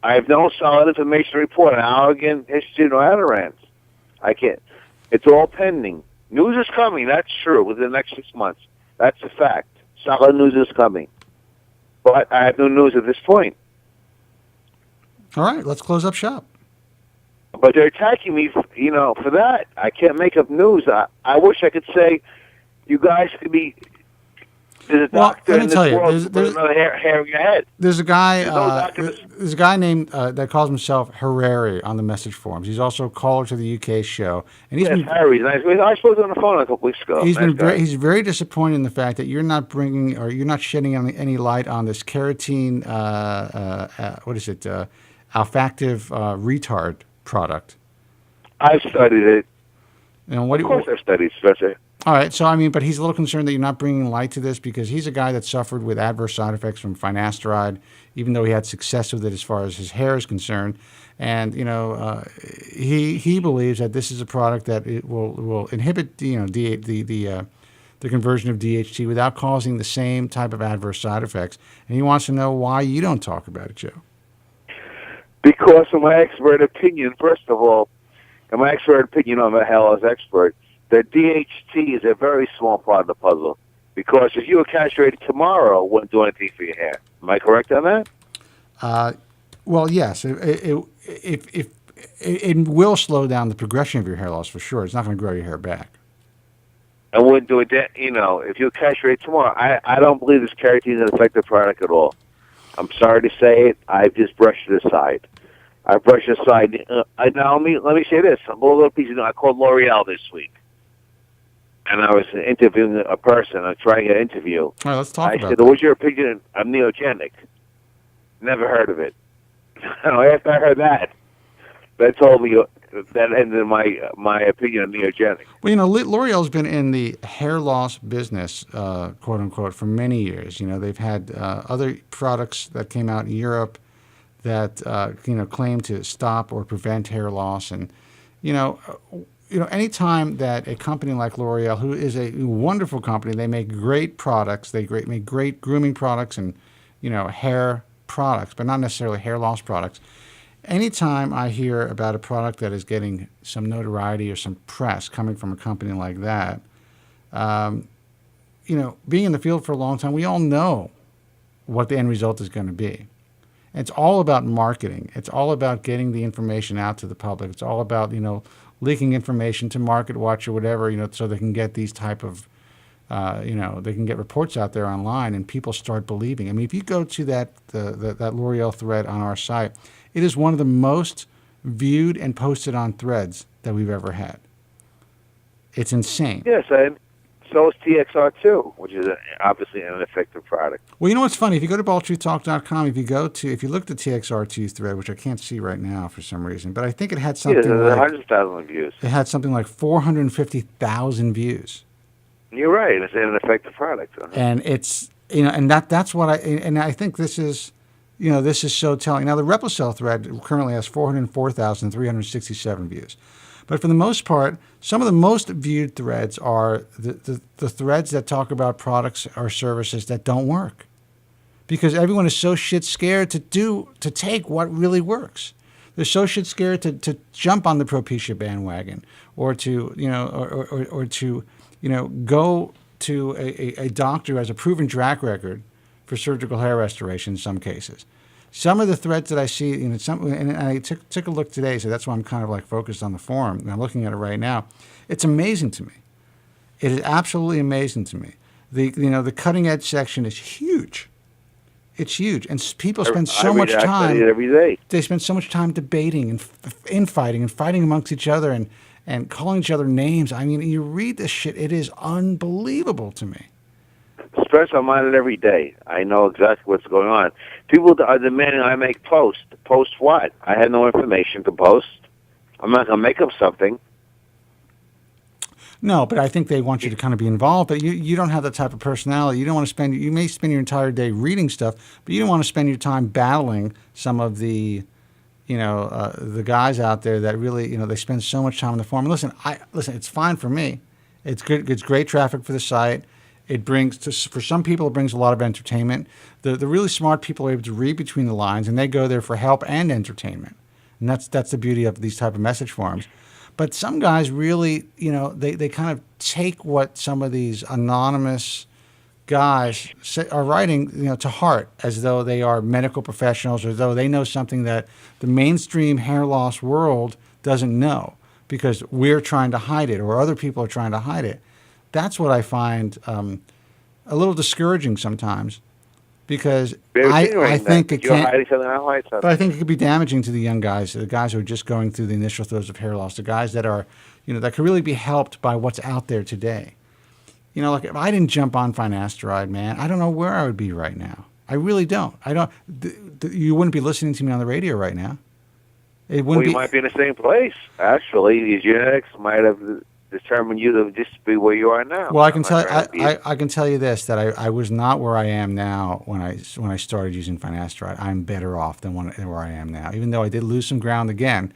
I have no solid information to report on Allegan, History, or Adirondacks. I can't. It's all pending. News is coming, that's true, within the next 6 months. That's a fact. Solid news is coming. But I have no news at this point. All right, let's close up shop. But they're attacking me, for that. I can't make up news. I wish I could say, you guys could be... There's a doctor in this world with another hair in your head. There's a guy. There's a guy named that calls himself Harari on the message forums. He's also a caller to the UK show, and he's Harry's nice. I spoke on the phone a couple weeks ago. He's very disappointed in the fact that you're not bringing or you're not shedding any light on this carotene. What is it? Alfactive retard product. I've studied it. And of course, I've studied it. All right, so but he's a little concerned that you're not bringing light to this because he's a guy that suffered with adverse side effects from finasteride, even though he had success with it as far as his hair is concerned. And he believes that this is a product that it will inhibit the conversion of DHT without causing the same type of adverse side effects. And he wants to know why you don't talk about it, Joe. Because of my expert opinion, first of all, I'm a hell as expert. The DHT is a very small part of the puzzle because if you were castrated tomorrow, it wouldn't do anything for your hair. Am I correct on that? Well, yes. It will slow down the progression of your hair loss for sure. It's not going to grow your hair back. I wouldn't do it. If you were castrated tomorrow, I don't believe this keratin is an effective product at all. I'm sorry to say it. I've just brushed it aside. I brushed it aside. Now let me say this. I'm a little piece. I called L'Oreal this week. And I was interviewing a person. I'm trying an interview. All right, let's talk about it. I said, what's your opinion of neogenic? Never heard of it. After I heard that, that told me that ended my opinion of neogenic. Well, L'Oreal's been in the hair loss business, quote unquote, for many years. They've had other products that came out in Europe that claim to stop or prevent hair loss, and anytime that a company like L'Oreal, who is a wonderful company, they make great products, make great grooming products and, hair products, but not necessarily hair loss products. Anytime I hear about a product that is getting some notoriety or some press coming from a company like that, being in the field for a long time, we all know what the end result is going to be. It's all about marketing. It's all about getting the information out to the public. It's all about, leaking information to Market Watch or whatever, so they can get these type of, they can get reports out there online and people start believing. I mean, if you go to that L'Oreal thread on our site, it is one of the most viewed and posted on threads that we've ever had. It's insane. Yes, and so is TXR2, which is obviously an effective product. Well, what's funny? If you go to baldtruthtalk.com, if you look at the TXR2 thread, which I can't see right now for some reason, but I think it had something like 100,000 views. It had something like 450,000 views. You're right. It's an effective product. And it's and that's what I think this is this is so telling. Now the Replicel thread currently has 404,367 views. But for the most part, some of the most viewed threads are the threads that talk about products or services that don't work. Because everyone is so shit scared to take what really works. They're so shit scared to jump on the Propecia bandwagon or to, go to a doctor who has a proven track record for surgical hair restoration in some cases. Some of the threads that I see, and I took a look today, so that's why I'm kind of like focused on the forum, and I'm looking at it right now. It's amazing to me. It is absolutely amazing to me. The cutting edge section is huge. It's huge, and people spend so much time. I study it every day. They spend so much time debating and infighting and fighting amongst each other and calling each other names. I mean, you read this shit, it is unbelievable to me. Stress, I'm on it every day. I know exactly what's going on. People are demanding I make posts. Post what? I had no information to post. I'm not going to make up something. No, but I think they want you to kind of be involved. But you don't have that type of personality. You don't want to spend. You may spend your entire day reading stuff, but you don't want to spend your time battling some of the, the guys out there that really, they spend so much time on the forum. Listen, it's fine for me. It's good. It's great traffic for the site. It brings for some people, it brings a lot of entertainment. The really smart people are able to read between the lines, and they go there for help and entertainment. And that's the beauty of these type of message forums. But some guys really, they kind of take what some of these anonymous guys are writing, to heart, as though they are medical professionals, or as though they know something that the mainstream hair loss world doesn't know, because we're trying to hide it, or other people are trying to hide it. That's what I find a little discouraging sometimes, because I think it can. But I think it could be damaging to the young guys, the guys who are just going through the initial throes of hair loss, the guys that are, that could really be helped by what's out there today. Like if I didn't jump on finasteride, man, I don't know where I would be right now. I really don't. I don't. You wouldn't be listening to me on the radio right now. It wouldn't you might be in the same place. Actually, the genetics might have determined you to just be where you are now. Well, I can tell you this, that I was not where I am now when I started using finasteride. I'm better off than where I am now, even though I did lose some ground again.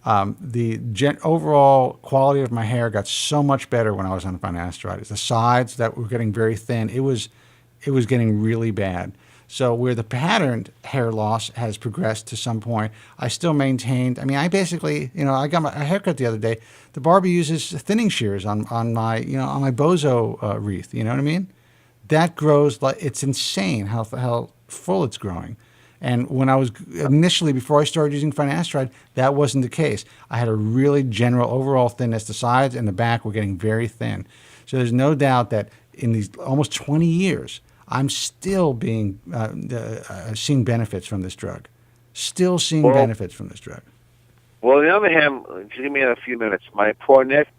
The overall quality of my hair got so much better when I was on finasteride. The sides that were getting very thin, it was getting really bad. So where the patterned hair loss has progressed to some point, I still maintained. I mean, I basically, I got my haircut the other day. The barber uses thinning shears on my, on my bozo wreath. You know what I mean? That grows like, it's insane how full it's growing. And when I was initially, before I started using finasteride, that wasn't the case. I had a really general overall thinness. The sides and the back were getting very thin. So there's no doubt that in these almost 20 years, I'm still seeing benefits from this drug. Still seeing benefits from this drug. Well, on the other hand, just give me a few minutes. My poor nephew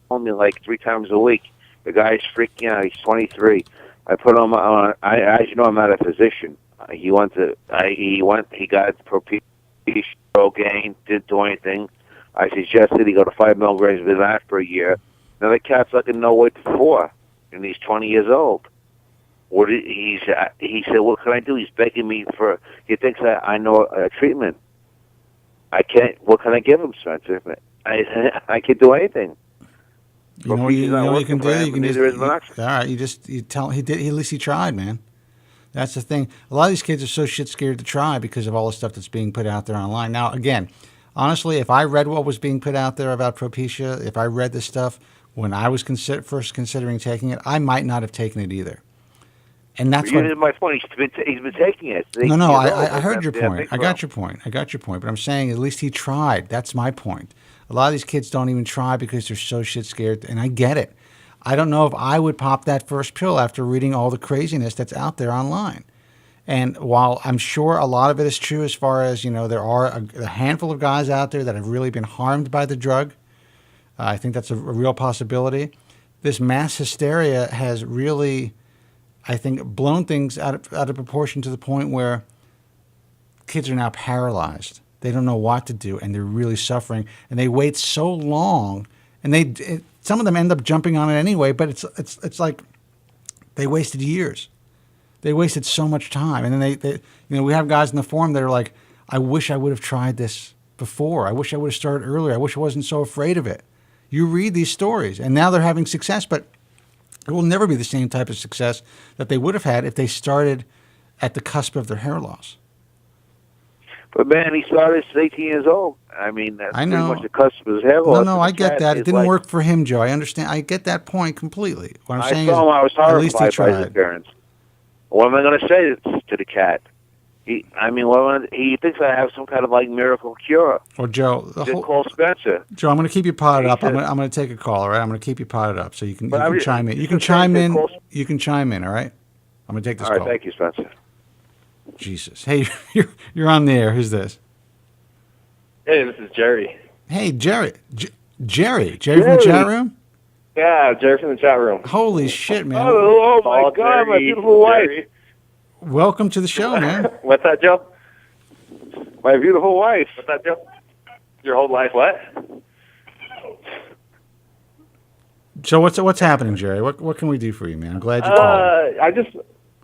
told me like 3 times a week. The guy's freaking out. He's 23. I put him on. As you know, I'm not a physician. He got Propecia, Rogaine, didn't do anything. I suggested he go to 5 milligrams of that for a year. Now the cat's like in no way before, and he's 20 years old. He said, "What can I do?" He's begging me for. He thinks I know a treatment. I can't. What can I give him, Spencer? I can't do anything. You know what you can do? You can just, all right. You tell he did. At least he tried, man. That's the thing. A lot of these kids are so shit scared to try because of all the stuff that's being put out there online. Now, again, honestly, if I read what was being put out there about Propecia, if I read this stuff when I was first considering taking it, I might not have taken it either. And that's my point. He's been taking it. No, I heard your point. I got your point. But I'm saying at least he tried. That's my point. A lot of these kids don't even try because they're so shit scared, and I get it. I don't know if I would pop that first pill after reading all the craziness that's out there online. And while I'm sure a lot of it is true as far as, there are a handful of guys out there that have really been harmed by the drug, I think that's a real possibility. This mass hysteria has really, I think, blown things out of proportion to the point where kids are now paralyzed. They don't know what to do, and they're really suffering. And they wait so long, and some of them end up jumping on it anyway, but it's like they wasted years. They wasted so much time. And then we have guys in the forum that are like, I wish I would have tried this before. I wish I would have started earlier. I wish I wasn't so afraid of it. You read these stories, and now they're having success, but it will never be the same type of success that they would have had if they started at the cusp of their hair loss. But man, he started at 18 years old. I mean, that's pretty much the cusp of his hair loss. No, I get that. It didn't work for him, Joe. I understand. I get that point completely. What I'm saying is, I was at least he horrified by his tried. appearance. What am I going to say to the cat? He thinks I have some kind of like miracle cure. Well, Joe, call Spencer. Joe, I'm going to keep you potted up. I'm going to take a call. All right, I'm going to keep you potted up so you can chime in. You can chime in. You can chime in. All right. I'm going to take this call. All right, thank you, Spencer. Jesus, hey, you're on the air. Who's this? Hey, this is Jerry. Hey, Jerry. Jerry from the chat room. Yeah, Jerry from the chat room. Holy shit, man! Oh my God, my beautiful wife. Welcome to the show, man. What's that, Joe? My beautiful wife. What's that, Joe? Your whole life, what? So what's happening, Jerry? What can we do for you, man? I'm glad you called.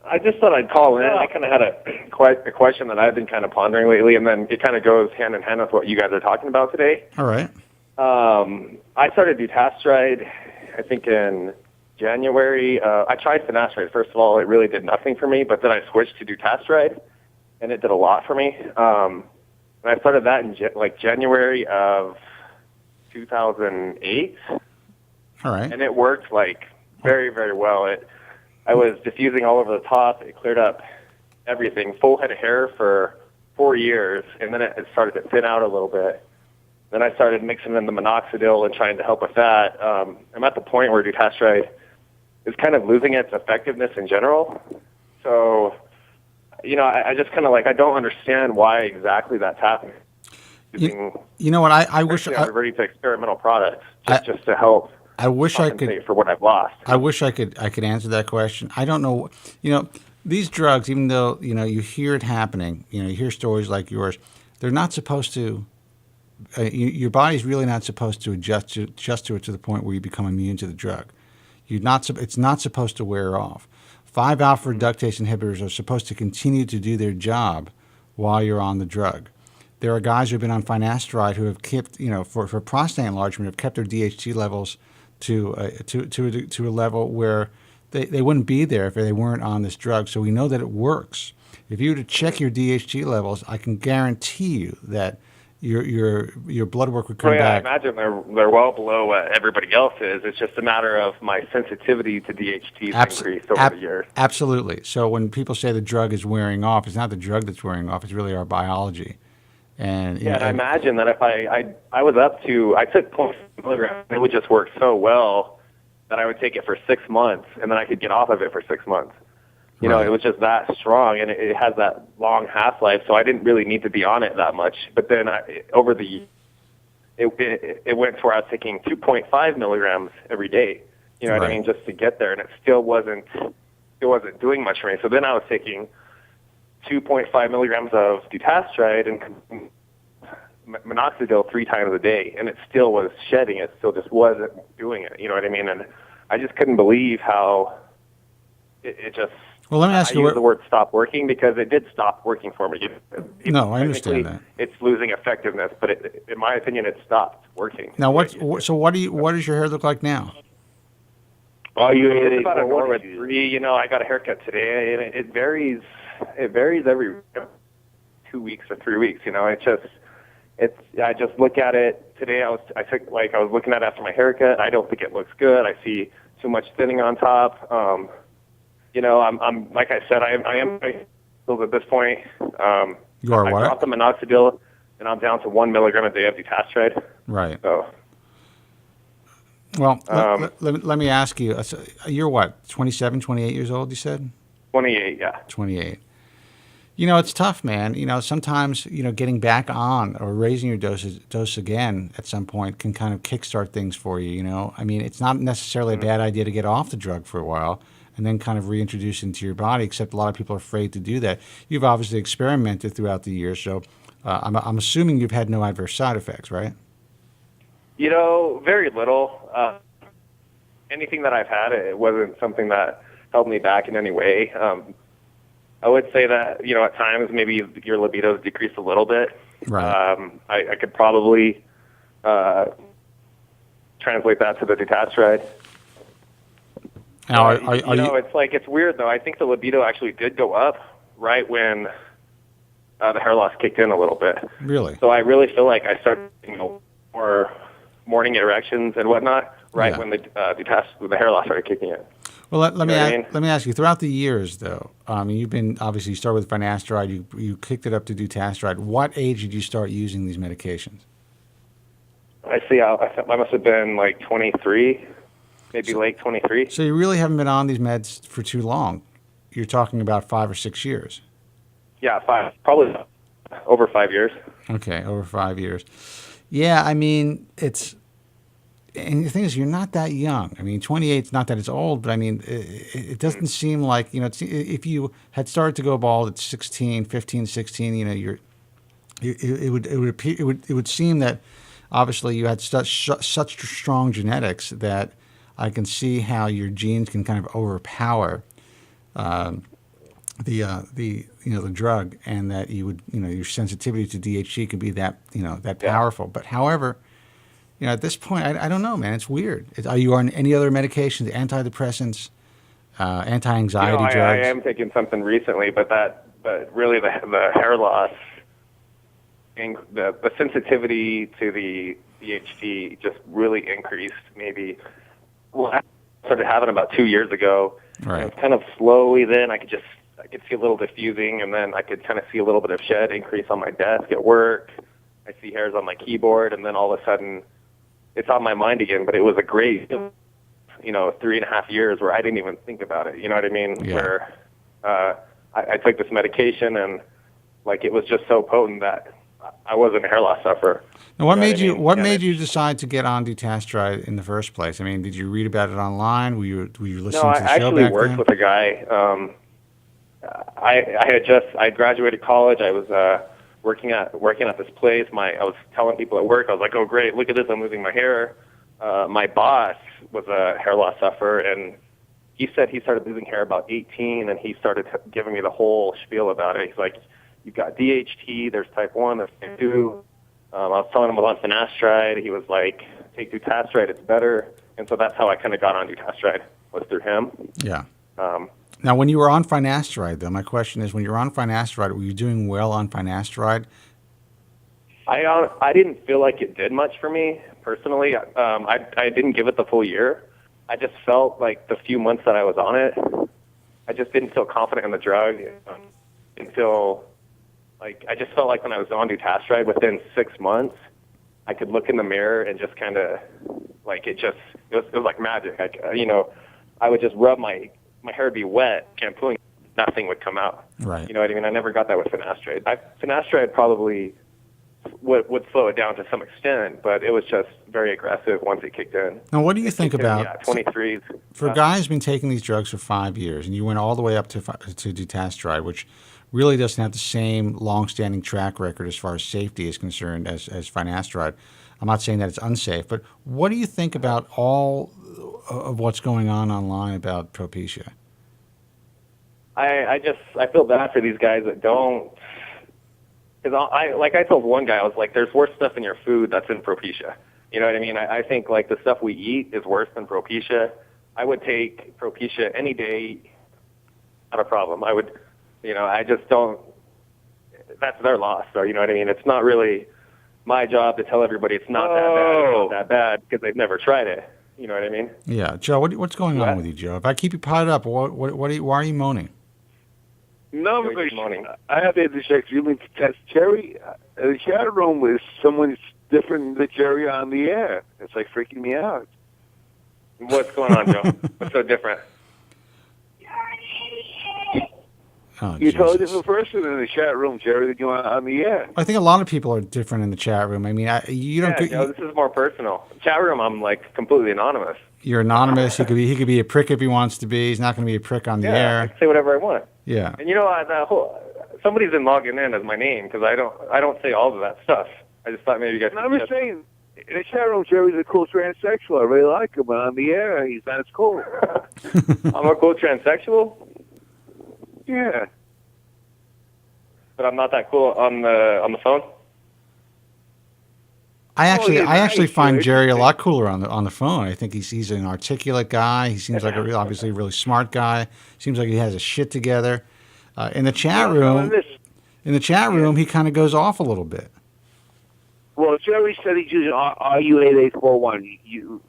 I just thought I'd call in. I kind of had a question that I've been kind of pondering lately, and then it kind of goes hand in hand with what you guys are talking about today. All right. I started dutasteride, I think in January. I tried finasteride. First of all, it really did nothing for me, but then I switched to dutasteride, and it did a lot for me. And I started that in January of 2008. All right. And it worked like very, very well. I was diffusing all over the top. It cleared up everything. Full head of hair for 4 years, and then it started to thin out a little bit. Then I started mixing in the minoxidil and trying to help with that. I'm at the point where dutasteride is kind of losing its effectiveness in general. So, I just kind of I don't understand why exactly that's happening. You know what? I wish I'm ready to experimental products just to help. I wish I could for what I've lost. I wish I could answer that question. I don't know. These drugs, even though you hear it happening, you hear stories like yours, they're not supposed to. Your body's really not supposed to adjust to it to the point where you become immune to the drug. It's not supposed to wear off. 5-alpha reductase inhibitors are supposed to continue to do their job while you're on the drug. There are guys who have been on finasteride who have kept, for prostate enlargement, have kept their DHT levels to a level where they wouldn't be there if they weren't on this drug. So we know that it works. If you were to check your DHT levels, I can guarantee you that your blood work would come back. I imagine they're well below what everybody else is. It's just a matter of my sensitivity to DHT increased over the years. Absolutely. So when people say the drug is wearing off, it's not the drug that's wearing off. It's really our biology. And I imagine that if I was up to, I took 0.5 milligrams, it would just work so well that I would take it for 6 months, and then I could get off of it for 6 months. It was just that strong, and it has that long half-life, so I didn't really need to be on it that much. But then over the years, it went to where I was taking 2.5 milligrams every day, what I mean, just to get there, and it still wasn't doing much for me. So then I was taking 2.5 milligrams of dutasteride and minoxidil 3 times a day, and it still was shedding. It still just wasn't doing it. You know what I mean? And I just couldn't believe how it just. Well, let me ask you. I use the word "stop working" because it did stop working for me. No, I understand that. It's losing effectiveness, but in my opinion, it stopped working. Now, what does your hair look like now? Well, it's about a Norwood 3. I got a haircut today, and it varies. It varies every 2 weeks or 3 weeks. I just look at it today. I was looking at it after my haircut. I don't think it looks good. I see too much thinning on top. I'm like I said, I am at this point. You are what? I dropped the minoxidil, and I'm down to 1 milligram a day of dutasteride. Right. So. Well, let me ask you. You're what? 27, 28 years old? You said. 28. Yeah. 28. It's tough, man. Sometimes, getting back on or raising your dose again at some point can kind of kickstart things for you, I mean, it's not necessarily a bad idea to get off the drug for a while and then kind of reintroduce it into your body, except a lot of people are afraid to do that. You've obviously experimented throughout the years, so I'm assuming you've had no adverse side effects, right? Very little. Anything that I've had, it wasn't something that held me back in any way. I would say that, at times maybe your libido's decreased a little bit. Right. I could probably translate that to the dutasteride. Now, it's weird, though. I think the libido actually did go up right when the hair loss kicked in a little bit. Really? So I really feel like I started more morning erections and whatnot when the hair loss started kicking in. Well, let me ask you. Throughout the years, though, you've been obviously you started with finasteride. You kicked it up to dutasteride. What age did you start using these medications? I must have been like 23, maybe late 23. So you really haven't been on these meds for too long. You're talking about 5 or 6 years. Yeah, 5, probably over 5 years. Okay, over 5 years. Yeah, I mean it's. And the thing is, you're not that young. I mean, 28 is not that it's old, but I mean, it doesn't seem like, if you had started to go bald at 16, 15, 16, it would seem that obviously you had such strong genetics that I can see how your genes can kind of overpower the drug, and that you would, your sensitivity to DHT could be that, that powerful. But however, at this point, I don't know, man. It's weird. Are you on any other medications, antidepressants, anti-anxiety drugs? I am taking something recently, but really the hair loss, and the sensitivity to the DHT just really increased. Maybe I started having about 2 years ago. Right. It was kind of slowly. Then I could see a little diffusing, and then I could kind of see a little bit of shed increase on my desk at work. I see hairs on my keyboard, and then all of a sudden, it's on my mind again. But it was a great, 3.5 years where I didn't even think about it. You know what I mean? Yeah. Where I took this medication, and like it was just so potent that I wasn't a hair loss sufferer. Now, what made you decide to get on dutasteride in the first place? I mean, did you read about it online? Were you listening to the show back then? No, I actually worked with a guy. I graduated college. I was working at this place. I was telling people at work, I was like, "Oh, great! Look at this! I'm losing my hair." My boss was a hair loss sufferer, and he said he started losing hair about 18, and he started giving me the whole spiel about it. He's like, "You've got DHT. There's type 1. There's type 2." I was telling him about finasteride. He was like, "Take dutasteride. It's better." And so that's how I kind of got on dutasteride, was through him. Yeah. Now, when you were on finasteride, though, my question is, when you were on finasteride, were you doing well on finasteride? I didn't feel like it did much for me personally. I didn't give it the full year. I just felt like the few months that I was on it, I just didn't feel confident in the drug. I just felt like when I was on dutasteride, within 6 months, I could look in the mirror and just kind of like it was like magic. I would just rub my hair would be wet, shampooing, nothing would come out. Right. You know what I mean? I never got that with finasteride. Finasteride probably would slow it down to some extent, but it was just very aggressive once it kicked in. Now, what do you think about 23s? For a guy who's been taking these drugs for 5 years, and you went all the way up to dutasteride, which really doesn't have the same long-standing track record as far as safety is concerned as finasteride. I'm not saying that it's unsafe, but what do you think about all of what's going on online about Propecia? I feel bad for these guys that don't. Because I told one guy, I was like, "There's worse stuff in your food that's in Propecia." You know what I mean? I think like the stuff we eat is worse than Propecia. I would take Propecia any day, not a problem. I would, I just don't. That's their loss, though. You know what I mean? It's not really my job to tell everybody it's not that bad. It's not that bad because they've never tried it. You know what I mean? Yeah, Joe. What's going on with you, Joe? If I keep you piled up, why are you moaning? No, because I have had this feeling to test Jerry. The chat room with someone's different than Jerry on the air. It's like freaking me out. What's going on, Joe? What's so different? Oh, you're a totally different person in the chat room, Jerry, than you are on the air. I think a lot of people are different in the chat room. I mean, you don't. Yeah, Joe, this is more personal. Chat room, I'm like completely anonymous. You're anonymous. He could be a prick if he wants to be. He's not going to be a prick on the air. I can say whatever I want. Yeah. And somebody's been logging in as my name because I don't say all of that stuff. I just thought maybe you guys. I'm just saying, in the chat room, Jerry's a cool transsexual. I really like him, but on the air, he's not as cool. I'm a cool transsexual. Yeah. But I'm not that cool on the phone. I actually find Jerry a lot cooler on the phone. I think he's an articulate guy. He seems like obviously a really smart guy. Seems like he has his shit together. In the chat room, he kind of goes off a little bit. Well, Jerry said he's using RU8841.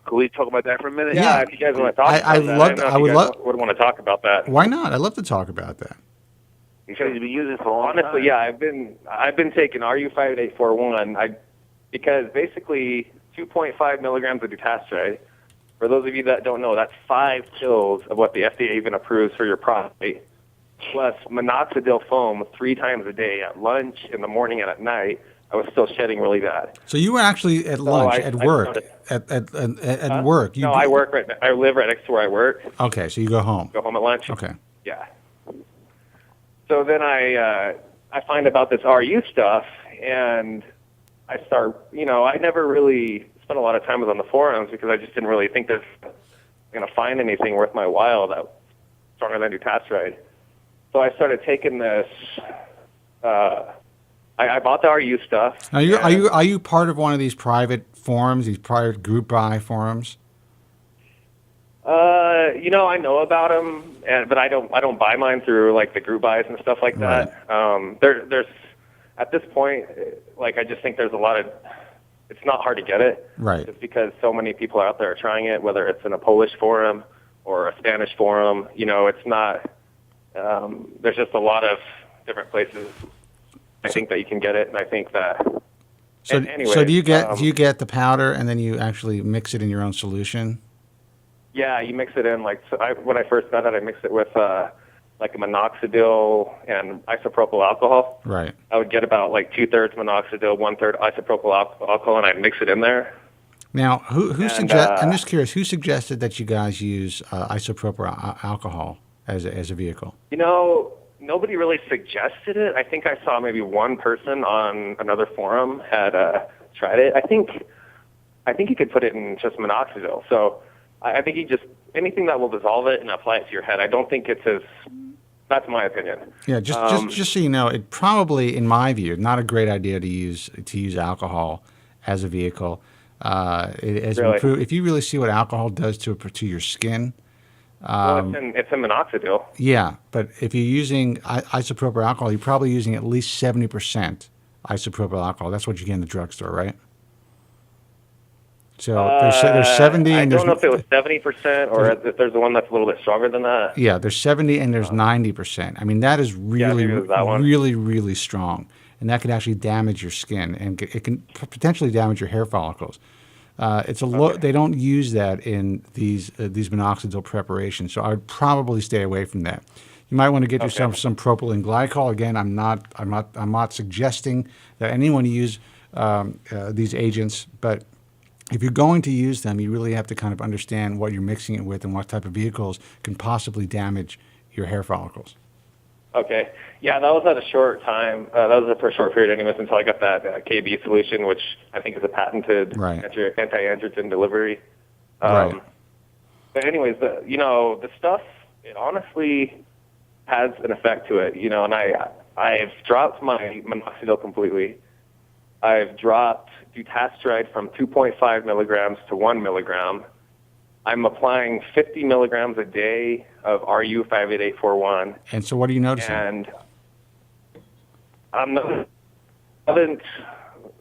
Can we talk about that for a minute? Yeah, if you guys want to talk about that. I would want to talk about that. Why not? I'd love to talk about that. He said he's been using it for a long time. Honestly, yeah, I've been taking RU5841. Because basically 2.5 milligrams of dutasteride, for those of you that don't know, that's 5 pills of what the FDA even approves for your prostate, plus minoxidil foam 3 times a day, at lunch, in the morning, and at night. I was still shedding really bad. So you were actually at lunch, at work, at work. No, I work right. I live right next to where I work. Okay, so you go home. Go home at lunch. Okay. Yeah. So then I find about this RU stuff, and I start, I never really spent a lot of time on the forums because I just didn't really think there's going to find anything worth my while that stronger than dutasteride. So I started taking this I bought the RU stuff. Are you part of one of these private forums, these private group buy forums? I know about them, but I don't buy mine through like the group buys and stuff like that. There's at this point, like I just think there's a lot of. It's not hard to get it, right? Just because so many people out there are trying it, whether it's in a Polish forum or a Spanish forum. It's not. There's just a lot of different places. I think that you can get it, and I think that. So, anyways, so do you get the powder and then you actually mix it in your own solution? Yeah, you mix it in when I first got it, I mixed it with like a minoxidil and isopropyl alcohol. Right. I would get about like 2/3 minoxidil, 1/3 isopropyl alcohol, and I'd mix it in there. Now, I'm just curious, who suggested that you guys use isopropyl alcohol as a vehicle? Nobody really suggested it. I think I saw maybe one person on another forum had tried it. I think you could put it in just minoxidil. So I think you just anything that will dissolve it and apply it to your head. I don't think it's as. That's my opinion. Yeah, just so you know, it probably, in my view, not a great idea to use alcohol as a vehicle. If you really see what alcohol does to your skin. It's in minoxidil. Yeah, but if you're using isopropyl alcohol, you're probably using at least 70% isopropyl alcohol. That's what you get in the drugstore, right? So there's 70. I don't know if it was 70% or if there's the one that's a little bit stronger than that. Yeah, there's 70 and there's 90%. I mean, that is really strong, and that can actually damage your skin, and it can potentially damage your hair follicles. They don't use that in these minoxidil preparations, so I would probably stay away from that. You might want to get yourself some propylene glycol. Again, I'm not suggesting that anyone use these agents, but if you're going to use them, you really have to kind of understand what you're mixing it with and what type of vehicles can possibly damage your hair follicles. Okay. Yeah, that was at a short time. That was for a short period anyways until I got that KB solution, which I think is a patented anti-androgen delivery. Right. But anyways, the stuff, it honestly has an effect to it, and I've dropped my minoxidil completely. I've dropped dutasteride from 2.5 milligrams to 1 milligram. I'm applying 50 milligrams a day of RU 58841. And so what are you noticing? And I haven't,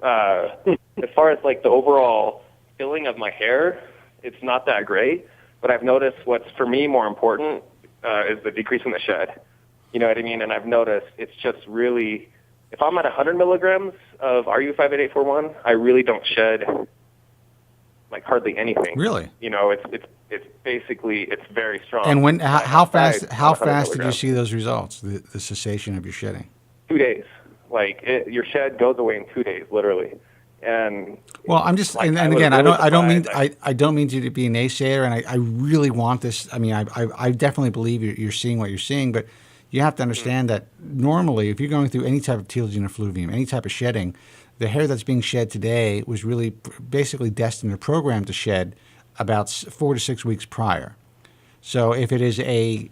as far as like the overall filling of my hair, it's not that great. But I've noticed what's for me more important is the decrease in the shed. You know what I mean? And I've noticed it's just really, if I'm at 100 milligrams of RU 58841, I really don't shed like hardly anything. Really? It's basically very strong. And how fast did you see those results? The cessation of your shedding? 2 days. Your shed goes away in 2 days, literally. And well, I'm just and again, I don't mean you to be a naysayer, and I really want this. I mean, I definitely believe you're seeing what you're seeing, but you have to understand that normally, if you're going through any type of telogen effluvium, any type of shedding, the hair that's being shed today was really basically destined or programmed to shed about 4 to 6 weeks prior. So if it is a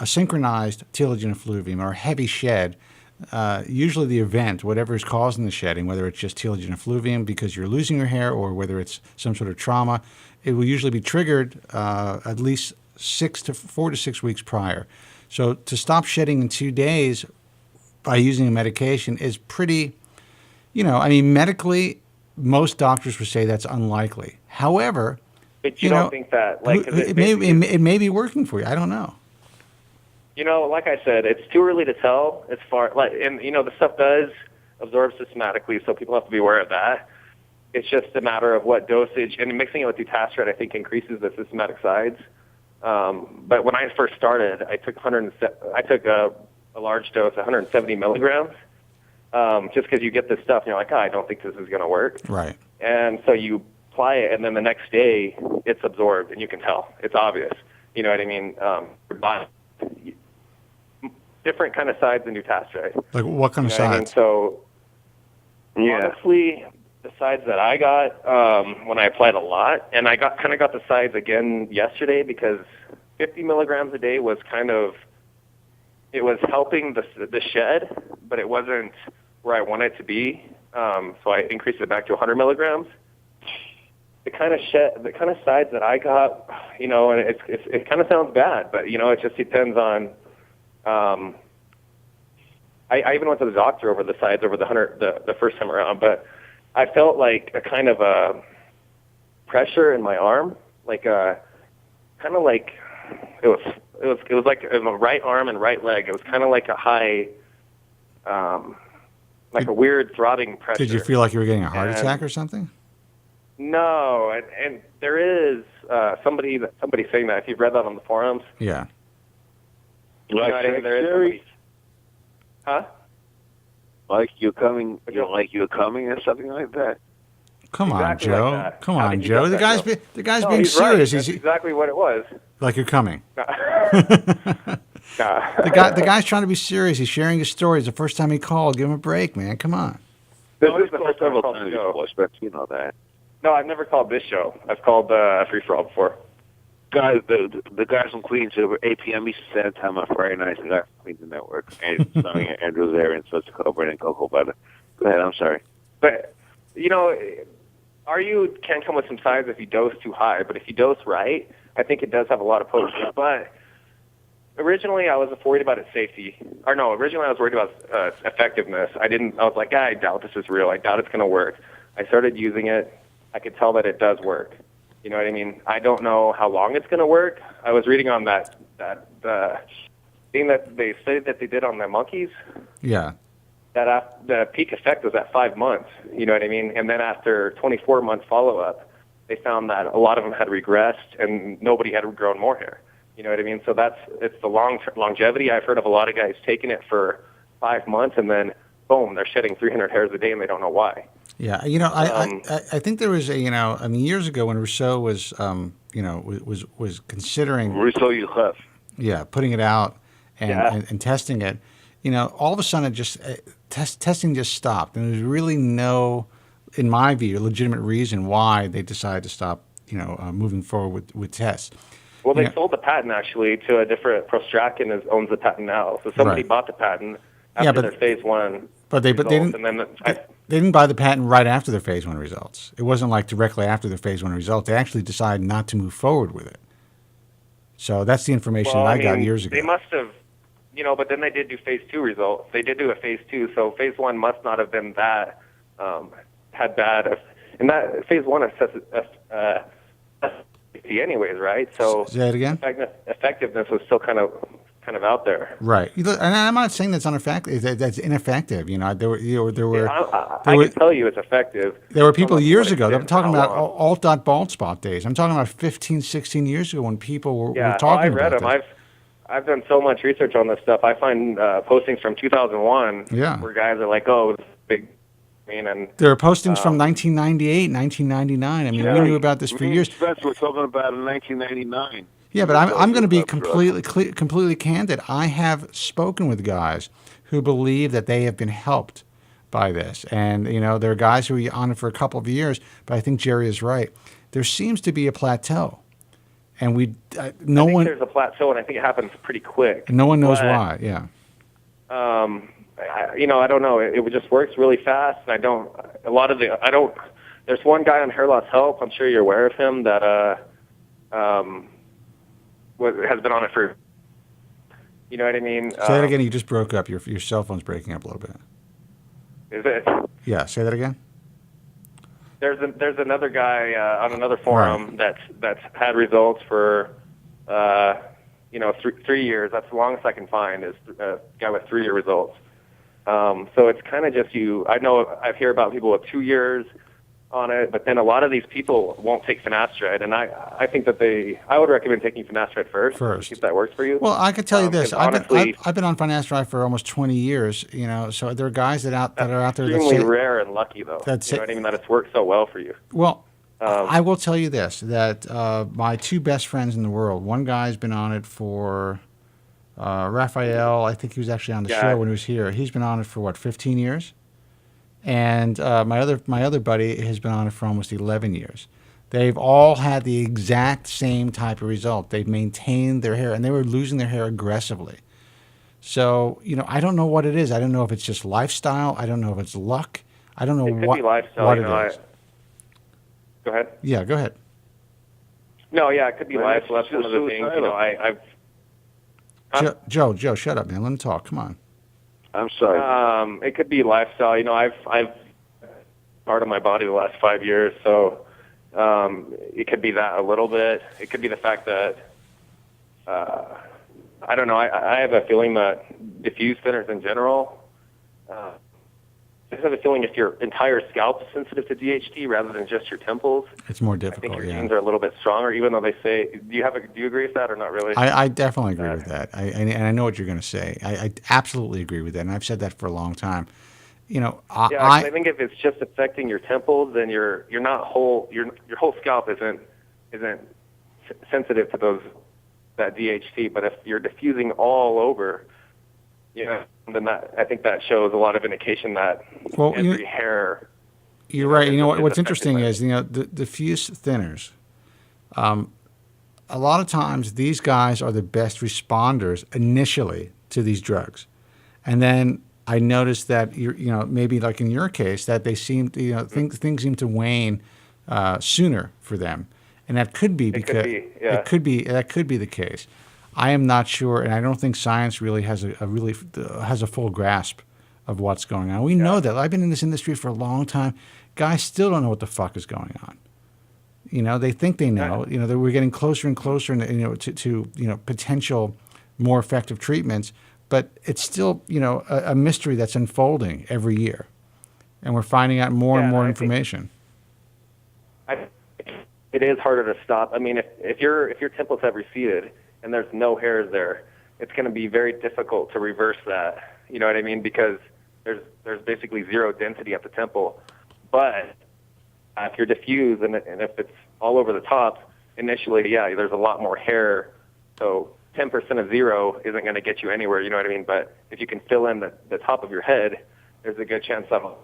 synchronized telogen effluvium or a heavy shed, usually the event, whatever is causing the shedding, whether it's just telogen effluvium because you're losing your hair or whether it's some sort of trauma, it will usually be triggered at least 4 to 6 weeks prior. So to stop shedding in 2 days by using a medication is pretty, medically, most doctors would say that's unlikely. However, but you don't think that, it may be working for you. I don't know. Like I said, it's too early to tell as far, the stuff does absorb systematically, so people have to be aware of that. It's just a matter of what dosage, and mixing it with dutasteride, I think, increases the systematic sides. But when I first started, I took a large dose, 170 milligrams, just because you get this stuff and you're like, I don't think this is going to work. Right. And so you apply it, and then the next day it's absorbed, and you can tell. It's obvious. You know what I mean? Your body, different kind of sides than dutasteride. Like what kind of sides? I mean? So honestly, the sides that I got when I applied a lot, and I got the sides again yesterday because 50 milligrams a day was kind of it was helping the shed, but it wasn't where I wanted it to be. So I increased it back to 100 milligrams. The kind of sides that I got, and it kind of sounds bad, but it just depends on. I even went to the doctor over the sides over the first time around, but I felt like a kind of a pressure in my arm, like a kind of like it was like in the right arm and right leg. It was kind of like a high, like a weird throbbing pressure. Did you feel like you were getting a heart attack or something? No, and there is somebody saying that. If you've read that on the forums, yeah. There is huh? Like you're coming, you're coming, or something like that. Come Exactly on, Joe. like that. Come How on, did you Joe. get that, The guy's No, being he's right. serious. That's exactly what it was. Like you're coming. Nah. The guy's trying to be serious. He's sharing his story. It's the first time he called. Give him a break, man. Come on. This is the first several times before, but you know that. No, I've never called this show. I've called Free For All before. Guys, the guys from Queens over 8 p.m. Eastern Standard Time on Friday nights. The guys from Queens Network. And starring Andrews there and such Kobren and Cocoa Butter. Go ahead. I'm sorry. But RU can come with some sides if you dose too high. But if you dose right, I think it does have a lot of potency. But originally, I was worried about its safety. Originally I was worried about effectiveness. I was like, I doubt this is real. I doubt it's going to work. I started using it. I could tell that it does work. You know what I mean? I don't know how long it's going to work. I was reading on that thing that they said that they did on the monkeys. Yeah. That the peak effect was at 5 months. You know what I mean? And then after 24 months follow-up, they found that a lot of them had regressed and nobody had grown more hair. You know what I mean? So it's the longevity. I've heard of a lot of guys taking it for 5 months and then boom, they're shedding 300 hairs a day and they don't know why. Yeah, I think there was years ago when Rousseau was was considering Rousseau, you left. Yeah, putting it out and testing it. All of a sudden, testing just stopped, and there's really no, in my view, legitimate reason why they decided to stop. Moving forward with tests. Well, they sold the patent actually to a different. Prostrakin owns the patent now, so somebody bought the patent after their phase 1. But they didn't buy the patent right after their phase 1 results. It wasn't like directly after their phase 1 results. They actually decided not to move forward with it. So that's the information that I got years ago. They must have, but then they did do phase 2 results. They did do a phase 2, so phase 1 must not have been that had bad. And that phase 1 assesses anyways, right? So say it again. Effectiveness was still kind of out there. Right. And I'm not saying that's ineffective. That's ineffective. There were. I can tell you it's effective. There were people years ago. I'm talking about alt.bald spot days. I'm talking about 15, 16 years ago when people were talking about this. I read them. I've done so much research on this stuff. I find postings from 2001 where guys are like, "Oh, it's big." And there are postings from 1998, 1999. I mean, we knew about this for years. We're talking about in 1999. Yeah, but I'm going to be completely candid. I have spoken with guys who believe that they have been helped by this, and there are guys who are on it for a couple of years. But I think Jerry is right. There seems to be a plateau, and I think there's a plateau, and I think it happens pretty quick. No one knows why. Yeah. I don't know. It just works really fast, and There's one guy on Hair Loss Help. I'm sure you're aware of him that has been on it for. You know what I mean? Say that again. You just broke up. Your cell phone's breaking up a little bit. Is it? Yeah. Say that again. There's another guy on another forum that's had results for 3 years. That's the longest I can find is a guy with 3-year results. So it's kind of just I know I hear about people with 2 years on it, but then a lot of these people won't take finasteride, and I think that I would recommend taking finasteride first. If that works for you. Well, I could tell you this. Honestly, I've been on finasteride for almost 20 years. So there are guys that are out there. Extremely rare and lucky though. You know what I mean? That it's worked so well for you. Well, I will tell you this: that my 2 best friends in the world. One guy's been on it for Raphael. I think he was actually on the show when he was here. He's been on it for 15 years. And my other buddy has been on it for almost 11 years. They've all had the exact same type of result. They've maintained their hair, and they were losing their hair aggressively. So, I don't know what it is. I don't know if it's just lifestyle. I don't know if it's luck. I don't know It could what, be lifestyle. what You know, it is. Go ahead. Yeah, go ahead. No, yeah, it could be Man, lifestyle. that's That's one of the things. You know, I've Joe, shut up, man. Let him talk. Come on. I'm sorry. It could be lifestyle. You know, I've part of my body the last 5 years, so it could be that a little bit. It could be the fact that I don't know. I have a feeling that diffuse thinners in general. I just have a feeling if your entire scalp is sensitive to DHT rather than just your temples, It's more I difficult. think your Yeah. genes are a little bit stronger. Even though they say, do you agree with that or not really? I definitely agree with that. And I know what you're going to say. I absolutely agree with that, and I've said that for a long time. I think if it's just affecting your temples, then you're not whole. Your whole scalp isn't sensitive to that DHT. But if you're diffusing all over, then I think that shows a lot of indication that every hair. You're right. You know what's interesting is the diffuse thinners. A lot of times these guys are the best responders initially to these drugs, and then I noticed that maybe like in your case that they seem to, things seem to wane sooner for them, and that could be because that could be the case. I am not sure, and I don't think science really has a full grasp of what's going on. We know that. I've been in this industry for a long time. Guys still don't know what the fuck is going on. They think they know. That we're getting closer and closer, to potential more effective treatments, but it's still a mystery that's unfolding every year, and we're finding out more and more information. It is harder to stop. I mean, if your temples have receded and there's no hairs there, it's going to be very difficult to reverse that. You know what I mean? Because there's basically zero density at the temple. But if you're diffused and if it's all over the top, initially, there's a lot more hair. So 10% of zero isn't going to get you anywhere. You know what I mean? But if you can fill in the top of your head, there's a good chance that will.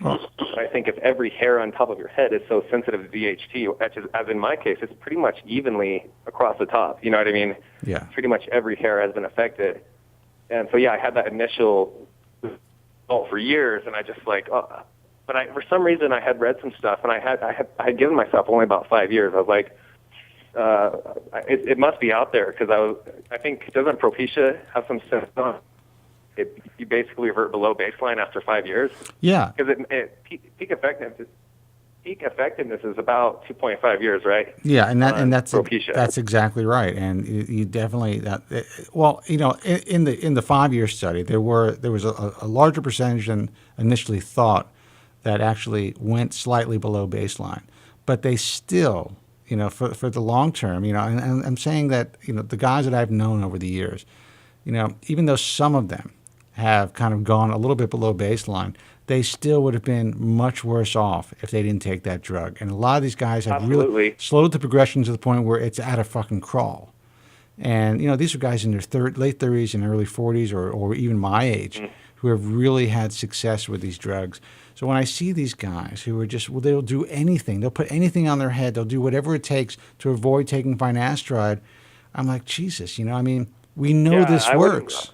I think if every hair on top of your head is so sensitive to DHT, as in my case, it's pretty much evenly across the top. You know what I mean? Yeah. Pretty much every hair has been affected. And so, I had that initial result for years, and I just but for some reason I had read some stuff, and I had given myself only about 5 years. I was like, it must be out there because I think, doesn't Propecia have some sense on it? You basically revert below baseline after 5 years. Yeah. Because peak effectiveness is about 2.5 years, right? Yeah, and that's Propecia. That's exactly right. And you definitely in the 5-year study there was a larger percentage than initially thought that actually went slightly below baseline, but they still for the long term, and I'm saying that the guys that I've known over the years, even though some of them have kind of gone a little bit below baseline, they still would have been much worse off if they didn't take that drug. And a lot of these guys have really slowed the progression to the point where it's at a fucking crawl. And, these are guys in their late 30s and early 40s or even my age who have really had success with these drugs. So when I see these guys who are they'll do anything. They'll put anything on their head. They'll do whatever it takes to avoid taking finasteride. I'm like, Jesus, we know this works.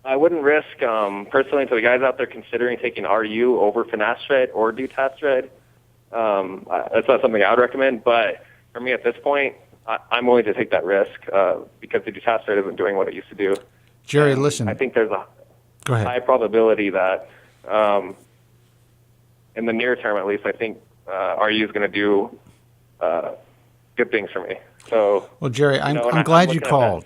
I wouldn't risk, personally, to the guys out there considering taking RU over finasteride or dutasteride. That's not something I would recommend, but for me at this point, I'm willing to take that risk because the dutasteride isn't doing what it used to do. Jerry, listen. I think there's a Go ahead. high probability that in the near term, at least, I think RU is going to do good things for me. So, well, Jerry, I'm glad you called.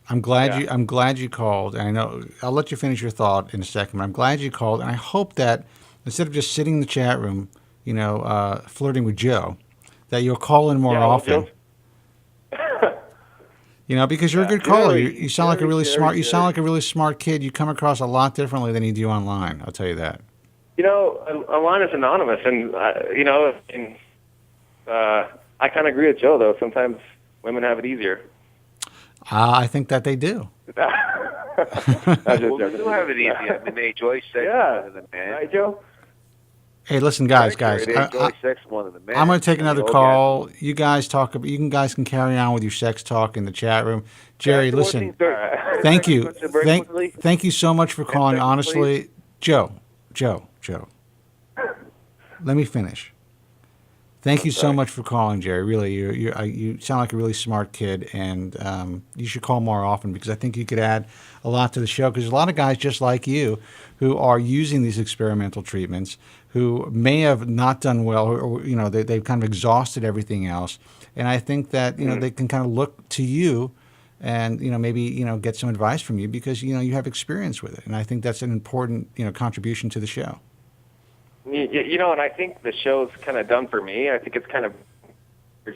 I'm glad Yeah. I'm glad you called. And I know I'll let you finish your thought in a second. But I'm glad you called, and I hope that instead of just sitting in the chat room, flirting with Joe, that you'll call in more often. Because you're a good caller. You sound like a really smart. You sound like a really smart kid. You come across a lot differently than you do online. I'll tell you that. Online is anonymous, and I kind of agree with Joe though. Sometimes women have it easier. I think that they do. Well, we do have it easy. I mean, Joyce said better than man. Right, Joe? Hey, listen, guys. They enjoy sex more than the man. I'm going to take another call. You guys guys can carry on with your sex talk in the chat room. Jerry, listen. Thank you. Thank you so much for calling. Honestly, Joe. Let me finish. Thank you so much for calling, Jerry. Really, you sound like a really smart kid, and you should call more often because I think you could add a lot to the show. Because there's a lot of guys just like you who are using these experimental treatments, who may have not done well, or they've kind of exhausted everything else. And I think that they can kind of look to you, and maybe get some advice from you because you have experience with it. And I think that's an important contribution to the show. And I think the show's kind of done for me. I think it's kind of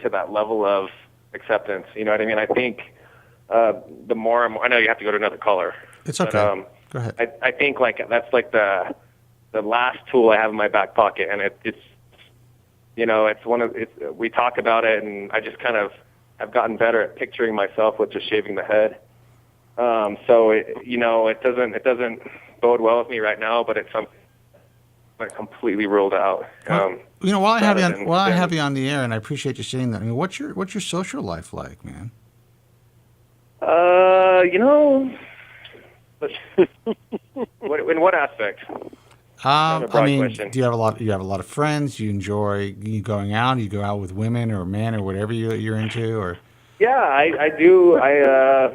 to that level of acceptance. You know what I mean? I think the more I know you have to go to another caller. It's okay. Go ahead. I think that's like the last tool I have in my back pocket, and it's we talk about it, and I just kind of have gotten better at picturing myself with just shaving the head. So it doesn't bode well with me right now, but it's something I completely ruled out. While I have you on the air, and I appreciate you saying that. I mean, what's your social life like, man? In what aspect? Question. Do you have a lot of friends? Do you enjoy going out? Do you go out with women or men or whatever you're into? Or yeah, I do. I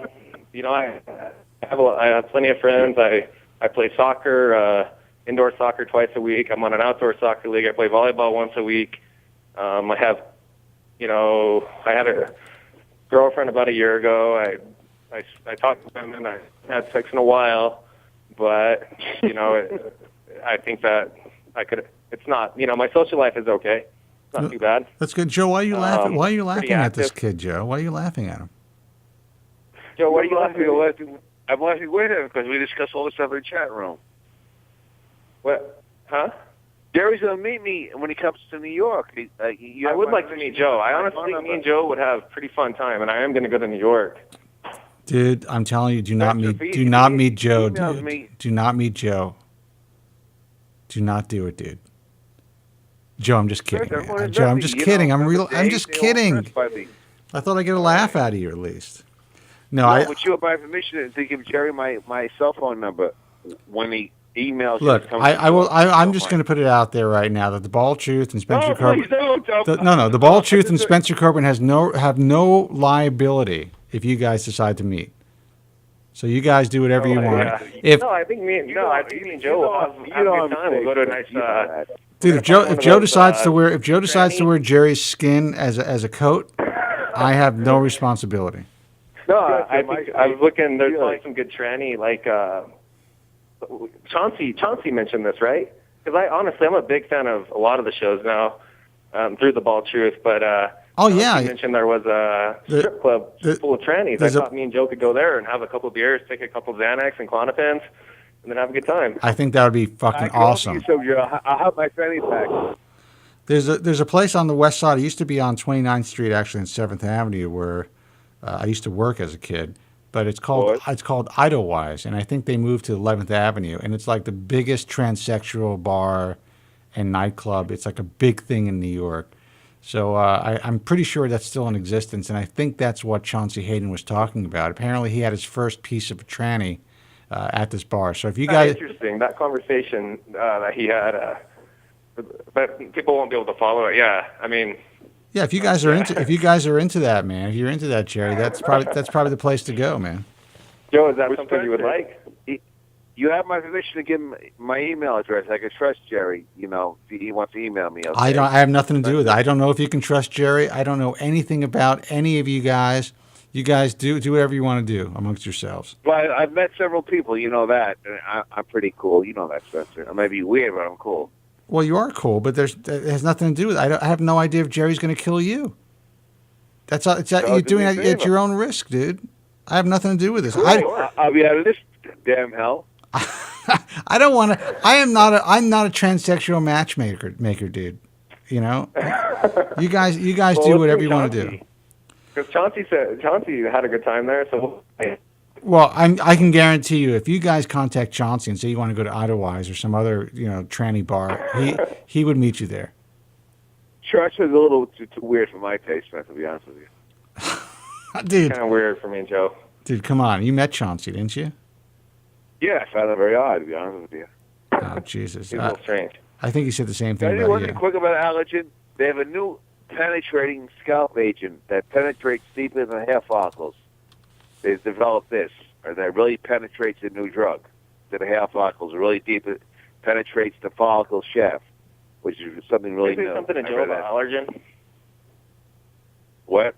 have plenty of friends. I play soccer. Indoor soccer twice a week. I'm on an outdoor soccer league. I play volleyball once a week. I had a girlfriend about a year ago. I talked to them and I had sex in a while, but I think that I could. It's not. My social life is okay. It's not too bad. That's good, Joe. Why are you laughing? Why are you laughing at this kid, Joe? Why are you laughing at him? Joe, why are you laughing? I'm laughing with him because we discuss all this stuff in the chat room. What? Huh? Jerry's going to meet me when he comes to New York. I would like to meet Joe. I honestly think me and Joe would have a pretty fun time, and I am going to go to New York. Dude, I'm telling you, do not meet Joe, dude. Do not meet Joe. Do not do it, dude. Joe, I'm just kidding. Joe, I'm just kidding. I'm just kidding. I thought I'd get a laugh out of you at least. With your by permission to give Jerry my cell phone number when he emails. Look, I'm just going to put it out there right now that the Ball Truth and Spencer Kobren. The Ball Truth and Spencer Kobren have no liability if you guys decide to meet. So you guys do whatever you want. Yeah. I think me and Joe will have a good time. We'll go to a nice. Dude, if Joe decides to wear Jerry's skin as a coat, I have no responsibility. No, I was looking. There's probably some good tranny Chauncey mentioned this, right? Because I'm a big fan of a lot of the shows now through the Ball Truth. But Chauncey mentioned there was a strip club full of trannies. I thought me and Joe could go there and have a couple beers, take a couple Xanax and Klonopins, and then have a good time. I think that would be fucking awesome. I'll have my trannies back. There's a place on the west side. It used to be on 29th Street, actually, in 7th Avenue, where I used to work as a kid. But it's called Idlewise, and I think they moved to 11th Avenue, and it's like the biggest transsexual bar and nightclub. It's like a big thing in New York. So I'm pretty sure that's still in existence, and I think that's what Chauncey Hayden was talking about. Apparently, he had his first piece of a tranny at this bar. So if you guys, interesting that conversation that he had, but people won't be able to follow it. Yeah, I mean. Yeah, if you guys are into that, man, if you're into that, Jerry, that's probably the place to go, man. Joe, is that something you would like? You have my permission to give him my email address. I can trust Jerry. If he wants to email me. Okay? I have nothing to do with it. I don't know if you can trust Jerry. I don't know anything about any of you guys. You guys do whatever you want to do amongst yourselves. Well, I've met several people. You know that. I'm pretty cool. You know that, Spencer. I may be weird, but I'm cool. Well, you are cool, but it has nothing to do with it. I have no idea if Jerry's going to kill you. That's all. You're doing it at your own risk, dude. I have nothing to do with this. I'll be out of this damn hell. I don't want to. I'm not a transsexual matchmaker, dude. You guys do whatever you want to do. Because Chauncey had a good time there, so Well, I can guarantee you, if you guys contact Chauncey and say you want to go to Idlewise or some other, tranny bar, he would meet you there. Church is a little too weird for my taste, man, to be honest with you. Dude. Kind of weird for me and Joe. Dude, come on. You met Chauncey, didn't you? Yeah, I found that very odd, to be honest with you. Oh, Jesus. He's a little strange. I think he said the same Can thing I do about one you. thing quick about allergen? They have a new penetrating scalp agent that penetrates deeper than the hair follicles. They've developed this, or that really penetrates a new drug to the hair follicles, really deep, it penetrates the follicle shaft, which is something really Can I new. say something to I Joe read about that. allergen? What?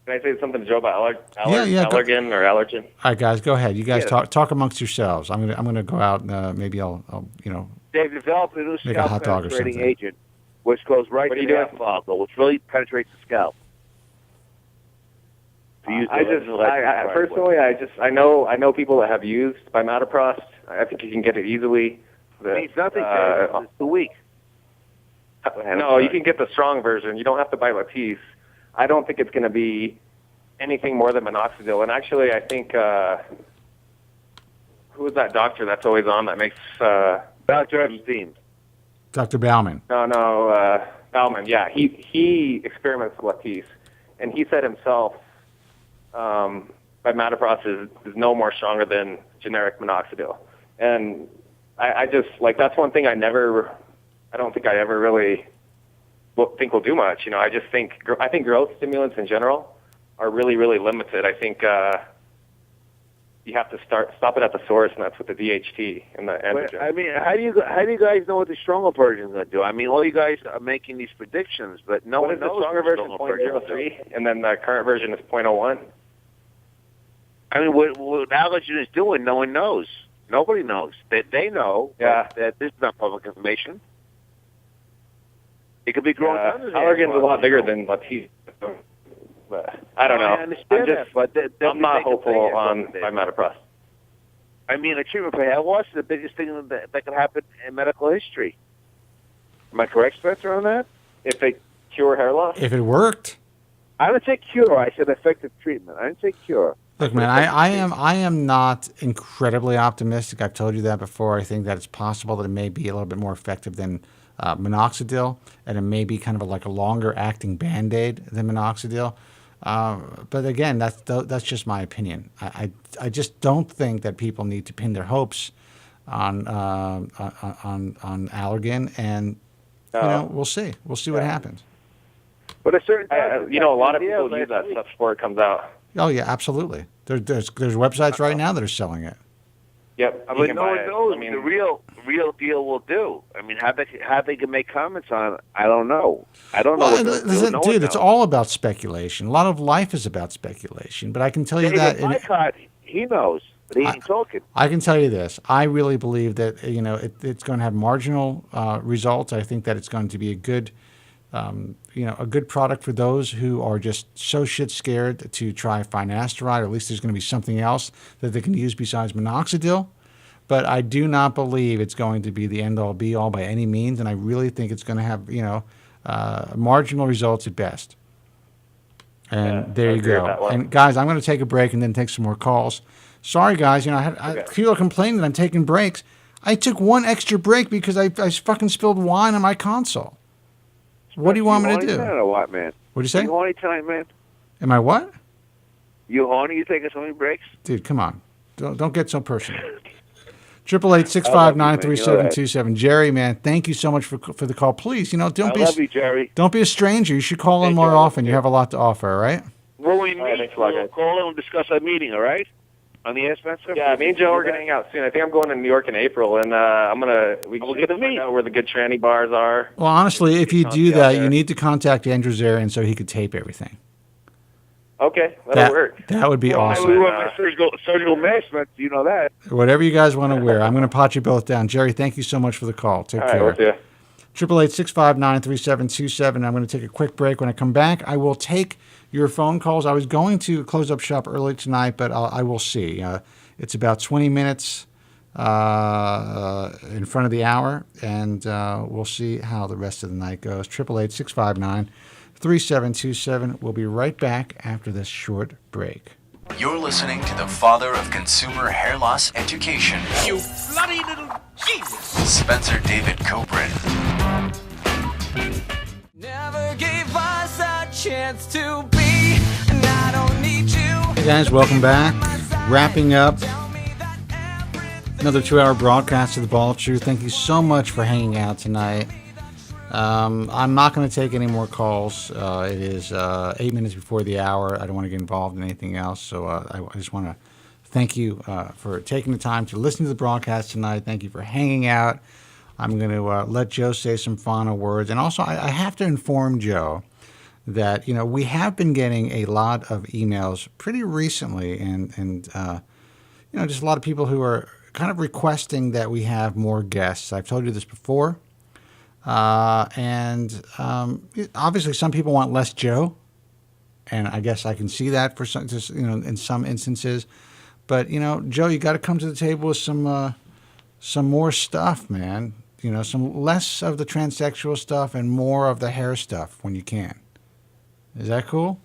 Can I say something to Joe about Yeah, go- allergen or allergen? All right, guys, go ahead. You guys Yeah. talk amongst yourselves. I'm gonna go out and maybe I'll They've developed a new Make a hot scalp dog or penetrating something. agent, which goes right What are to you the hair doing? follicle, which really penetrates the scalp. Personally, I know people that have used bimatoprost. I think you can get it easily. It means nothing. It's too weak. No, you can get the strong version. You don't have to buy Latisse. I don't think it's going to be anything more than minoxidil. And actually, I think who is that doctor that's always on that makes Dr. Epstein. Dr. Bauman. No, Bauman. Yeah, he experiments with Latisse, and he said himself, bimatoprost is no more stronger than generic minoxidil. And I just like that's one thing I don't think I ever really think will do much. I just think growth stimulants in general are really, really limited. I think you have to stop it at the source, and that's with the DHT and the androgen. I mean, how do you guys know what the stronger version is going to do? I mean, all you guys are making these predictions, but no What one is knows the stronger what version? the stronger version is. 0.03, and then the current version is 0.01. I mean, what allergen is doing, no one knows. Nobody knows. They know that this is not public information. It could be growing under there. Allergen's a lot bigger than Latisse. But I don't know. I understand that, but I'm not hopeful on bimatoprost. I mean, a treatment for hair loss is the biggest thing that can happen in medical history. Am I correct, Spencer, on that? If they cure hair loss? If it worked. I didn't say cure. I said effective treatment. I didn't say cure. Look, man, I am not incredibly optimistic. I've told you that before. I think that it's possible that it may be a little bit more effective than minoxidil, and it may be kind of like a longer acting Band-Aid than minoxidil. But again, that's just my opinion. I just don't think that people need to pin their hopes on Allergan, and we'll see. We'll see what happens. But a certain a lot of people use that stuff before it comes out. Oh yeah, absolutely. There's websites right now that are selling it. Yep. But no one knows the real deal will do. I mean, how they can make comments on it, I don't know. I don't know. Well, what listen, no dude, one it's knows. all about speculation. A lot of life is about speculation. But I can tell you that he knows, but he ain't talking. I can tell you this. I really believe that it's going to have marginal results. I think that it's going to be a good product for those who are just so shit scared to try finasteride, or at least there's going to be something else that they can use besides minoxidil. But I do not believe it's going to be the end-all, be-all by any means, and I really think it's going to have, marginal results at best. And there you go. And guys, I'm going to take a break and then take some more calls. Sorry, guys. People are complaining that I'm taking breaks. I took one extra break because I fucking spilled wine on my console. What do you want me to do? You horny tonight or what, man? What'd you say? You horny tonight, man? Am I what? You horny? You taking so many breaks? Dude, come on. Don't get so personal. 888-659-3727. Jerry, man, thank you so much for the call. Please, love you, Jerry. Don't be a stranger. You should call in more often. You have a lot to offer, all right? When we meet, we'll call in and discuss our meeting, all right? On the air, Spencer? Yeah, me and Joe are going to hang out soon. I think I'm going to New York in April, and we'll get to find out where the good tranny bars are. Well, honestly, if you do that, you need to contact Andrew Zarian so he could tape everything. Okay, that'll work. That would be awesome. We want my surgical mask, Spencer. You know that. Whatever you guys want to wear. I'm going to pot you both down. Jerry, thank you so much for the call. Take care. All right, we'll see you. 888-659-3727. I'm going to take a quick break. When I come back, I will take your phone calls. I was going to close up shop early tonight, but I will see. It's about 20 minutes in front of the hour, and we'll see how the rest of the night goes. 888-659-3727. We'll be right back after this short break. You're listening to the father of consumer hair loss education. You bloody little Jesus! Spencer David Kobren. Never gave us a chance to be, and I don't need you. Hey guys, welcome back. Wrapping up another 2-hour broadcast of The Ball of Truth. Thank you so much for hanging out tonight. I'm not going to take any more calls. It is 8 minutes before the hour. I don't want to get involved in anything else, so I just want to thank you for taking the time to listen to the broadcast tonight. Thank you for hanging out. I'm going to let Joe say some final words. And also, I have to inform Joe that, we have been getting a lot of emails pretty recently, and just a lot of people who are kind of requesting that we have more guests. I've told you this before. And obviously some people want less Joe, and I guess I can see that for some, just, in some instances. But Joe, you got to come to the table with some more stuff, man. Some less of the transsexual stuff and more of the hair stuff when you can. Is that cool?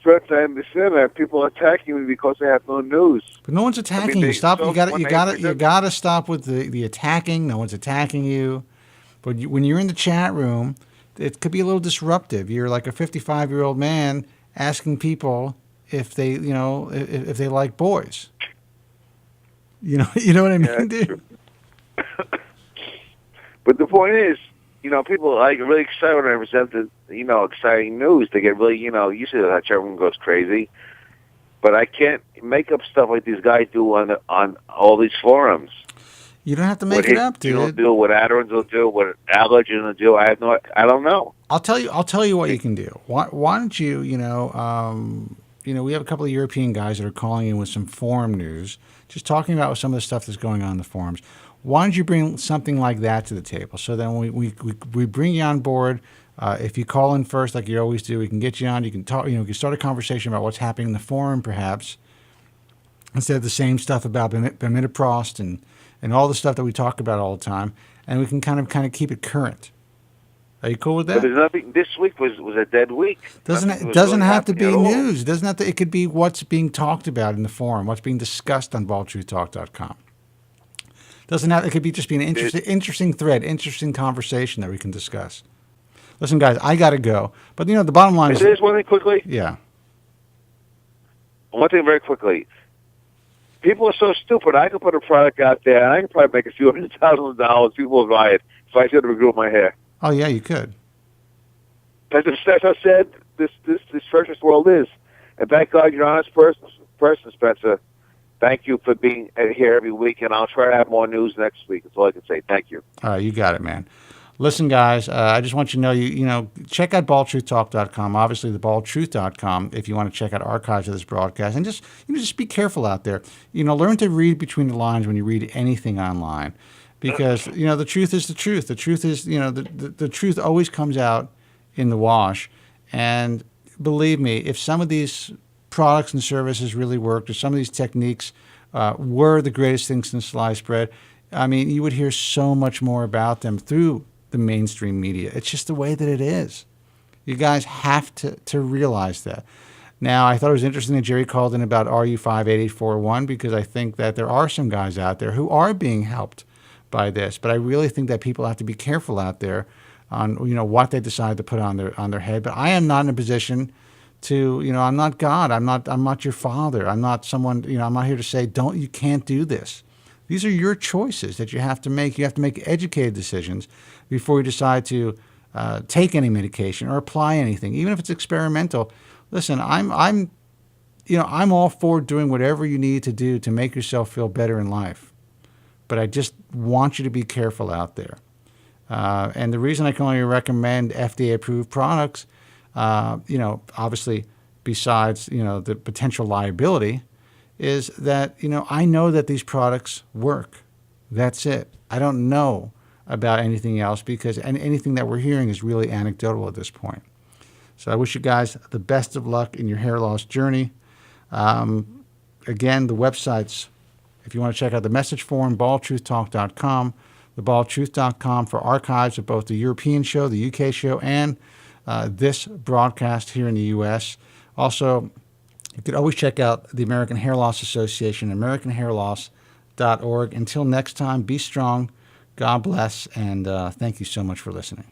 Stretch, I understand that people are attacking me because they have no news. But no one's attacking you. Stop. You got to stop with the attacking. No one's attacking you. But when you're in the chat room, it could be a little disruptive. You're like a 55-year-old man asking people if they, if they like boys. You know what I mean, dude? But the point is, people are really excited when I present the, exciting news. They get really, usually that chat room goes crazy. But I can't make up stuff like these guys do on all these forums. You don't have to make it up, dude. What do, what Adderans will do, what allergens will do. I don't know. I'll tell you what you can do. Why don't you, we have a couple of European guys that are calling in with some forum news, just talking about some of the stuff that's going on in the forums. Why don't you bring something like that to the table? So then we bring you on board. If you call in first, like you always do, we can get you on. You can talk. We can start a conversation about what's happening in the forum, perhaps, instead of the same stuff about bemidaprost and all the stuff that we talk about all the time. And we can kind of keep it current. Are you cool with that? But there's nothing. This week was a dead week. Doesn't have to be news. Doesn't have to. It could be what's being talked about in the forum, what's being discussed on baldtruthtalk.com. Doesn't have. It could be just be an interesting thread, interesting conversation that we can discuss. Listen, guys, I got to go. But the bottom line is. There's one thing quickly. Yeah. One thing very quickly. People are so stupid. I could put a product out there, and I could probably make a few $100,000. People will buy it if I said to regrow my hair. Oh yeah, you could. That's I said. This treacherous world is, and thank God you're an honest person, Spencer. Thank you for being here every week, and I'll try to have more news next week. That's all I can say. Thank you. All right, you got it, man. Listen, guys, I just want you to know, check out baldtruthtalk.com, obviously thebaldtruth.com, if you want to check out archives of this broadcast. And just be careful out there. Learn to read between the lines when you read anything online. Because, the truth is the truth. The truth is, the truth always comes out in the wash. And believe me, if some of these products and services really worked, or some of these techniques were the greatest things since sliced bread, I mean, you would hear so much more about them through the mainstream media. It's just the way that it is. You guys have to realize that. Now, I thought it was interesting that Jerry called in about RU58841, because I think that there are some guys out there who are being helped by this. But I really think that people have to be careful out there on what they decide to put on their head. But I am not in a position to, I'm not God. I'm not your father. I'm not someone, I'm not here to say, you can't do this. These are your choices that you have to make. You have to make educated decisions before you decide to take any medication or apply anything, even if it's experimental. Listen, I'm all for doing whatever you need to do to make yourself feel better in life. But I just want you to be careful out there. And the reason I can only recommend FDA-approved products, obviously besides, the potential liability, is that, I know that these products work. That's it. I don't know about anything else, because anything that we're hearing is really anecdotal at this point. So I wish you guys the best of luck in your hair loss journey. Again, the websites, if you want to check out the message forum, baldtruthtalk.com, thebaldtruth.com for archives of both the European show, the UK show, and this broadcast here in the U.S. Also, You could always check out the American Hair Loss Association, AmericanHairLoss.org. Until next time, be strong, God bless, and thank you so much for listening.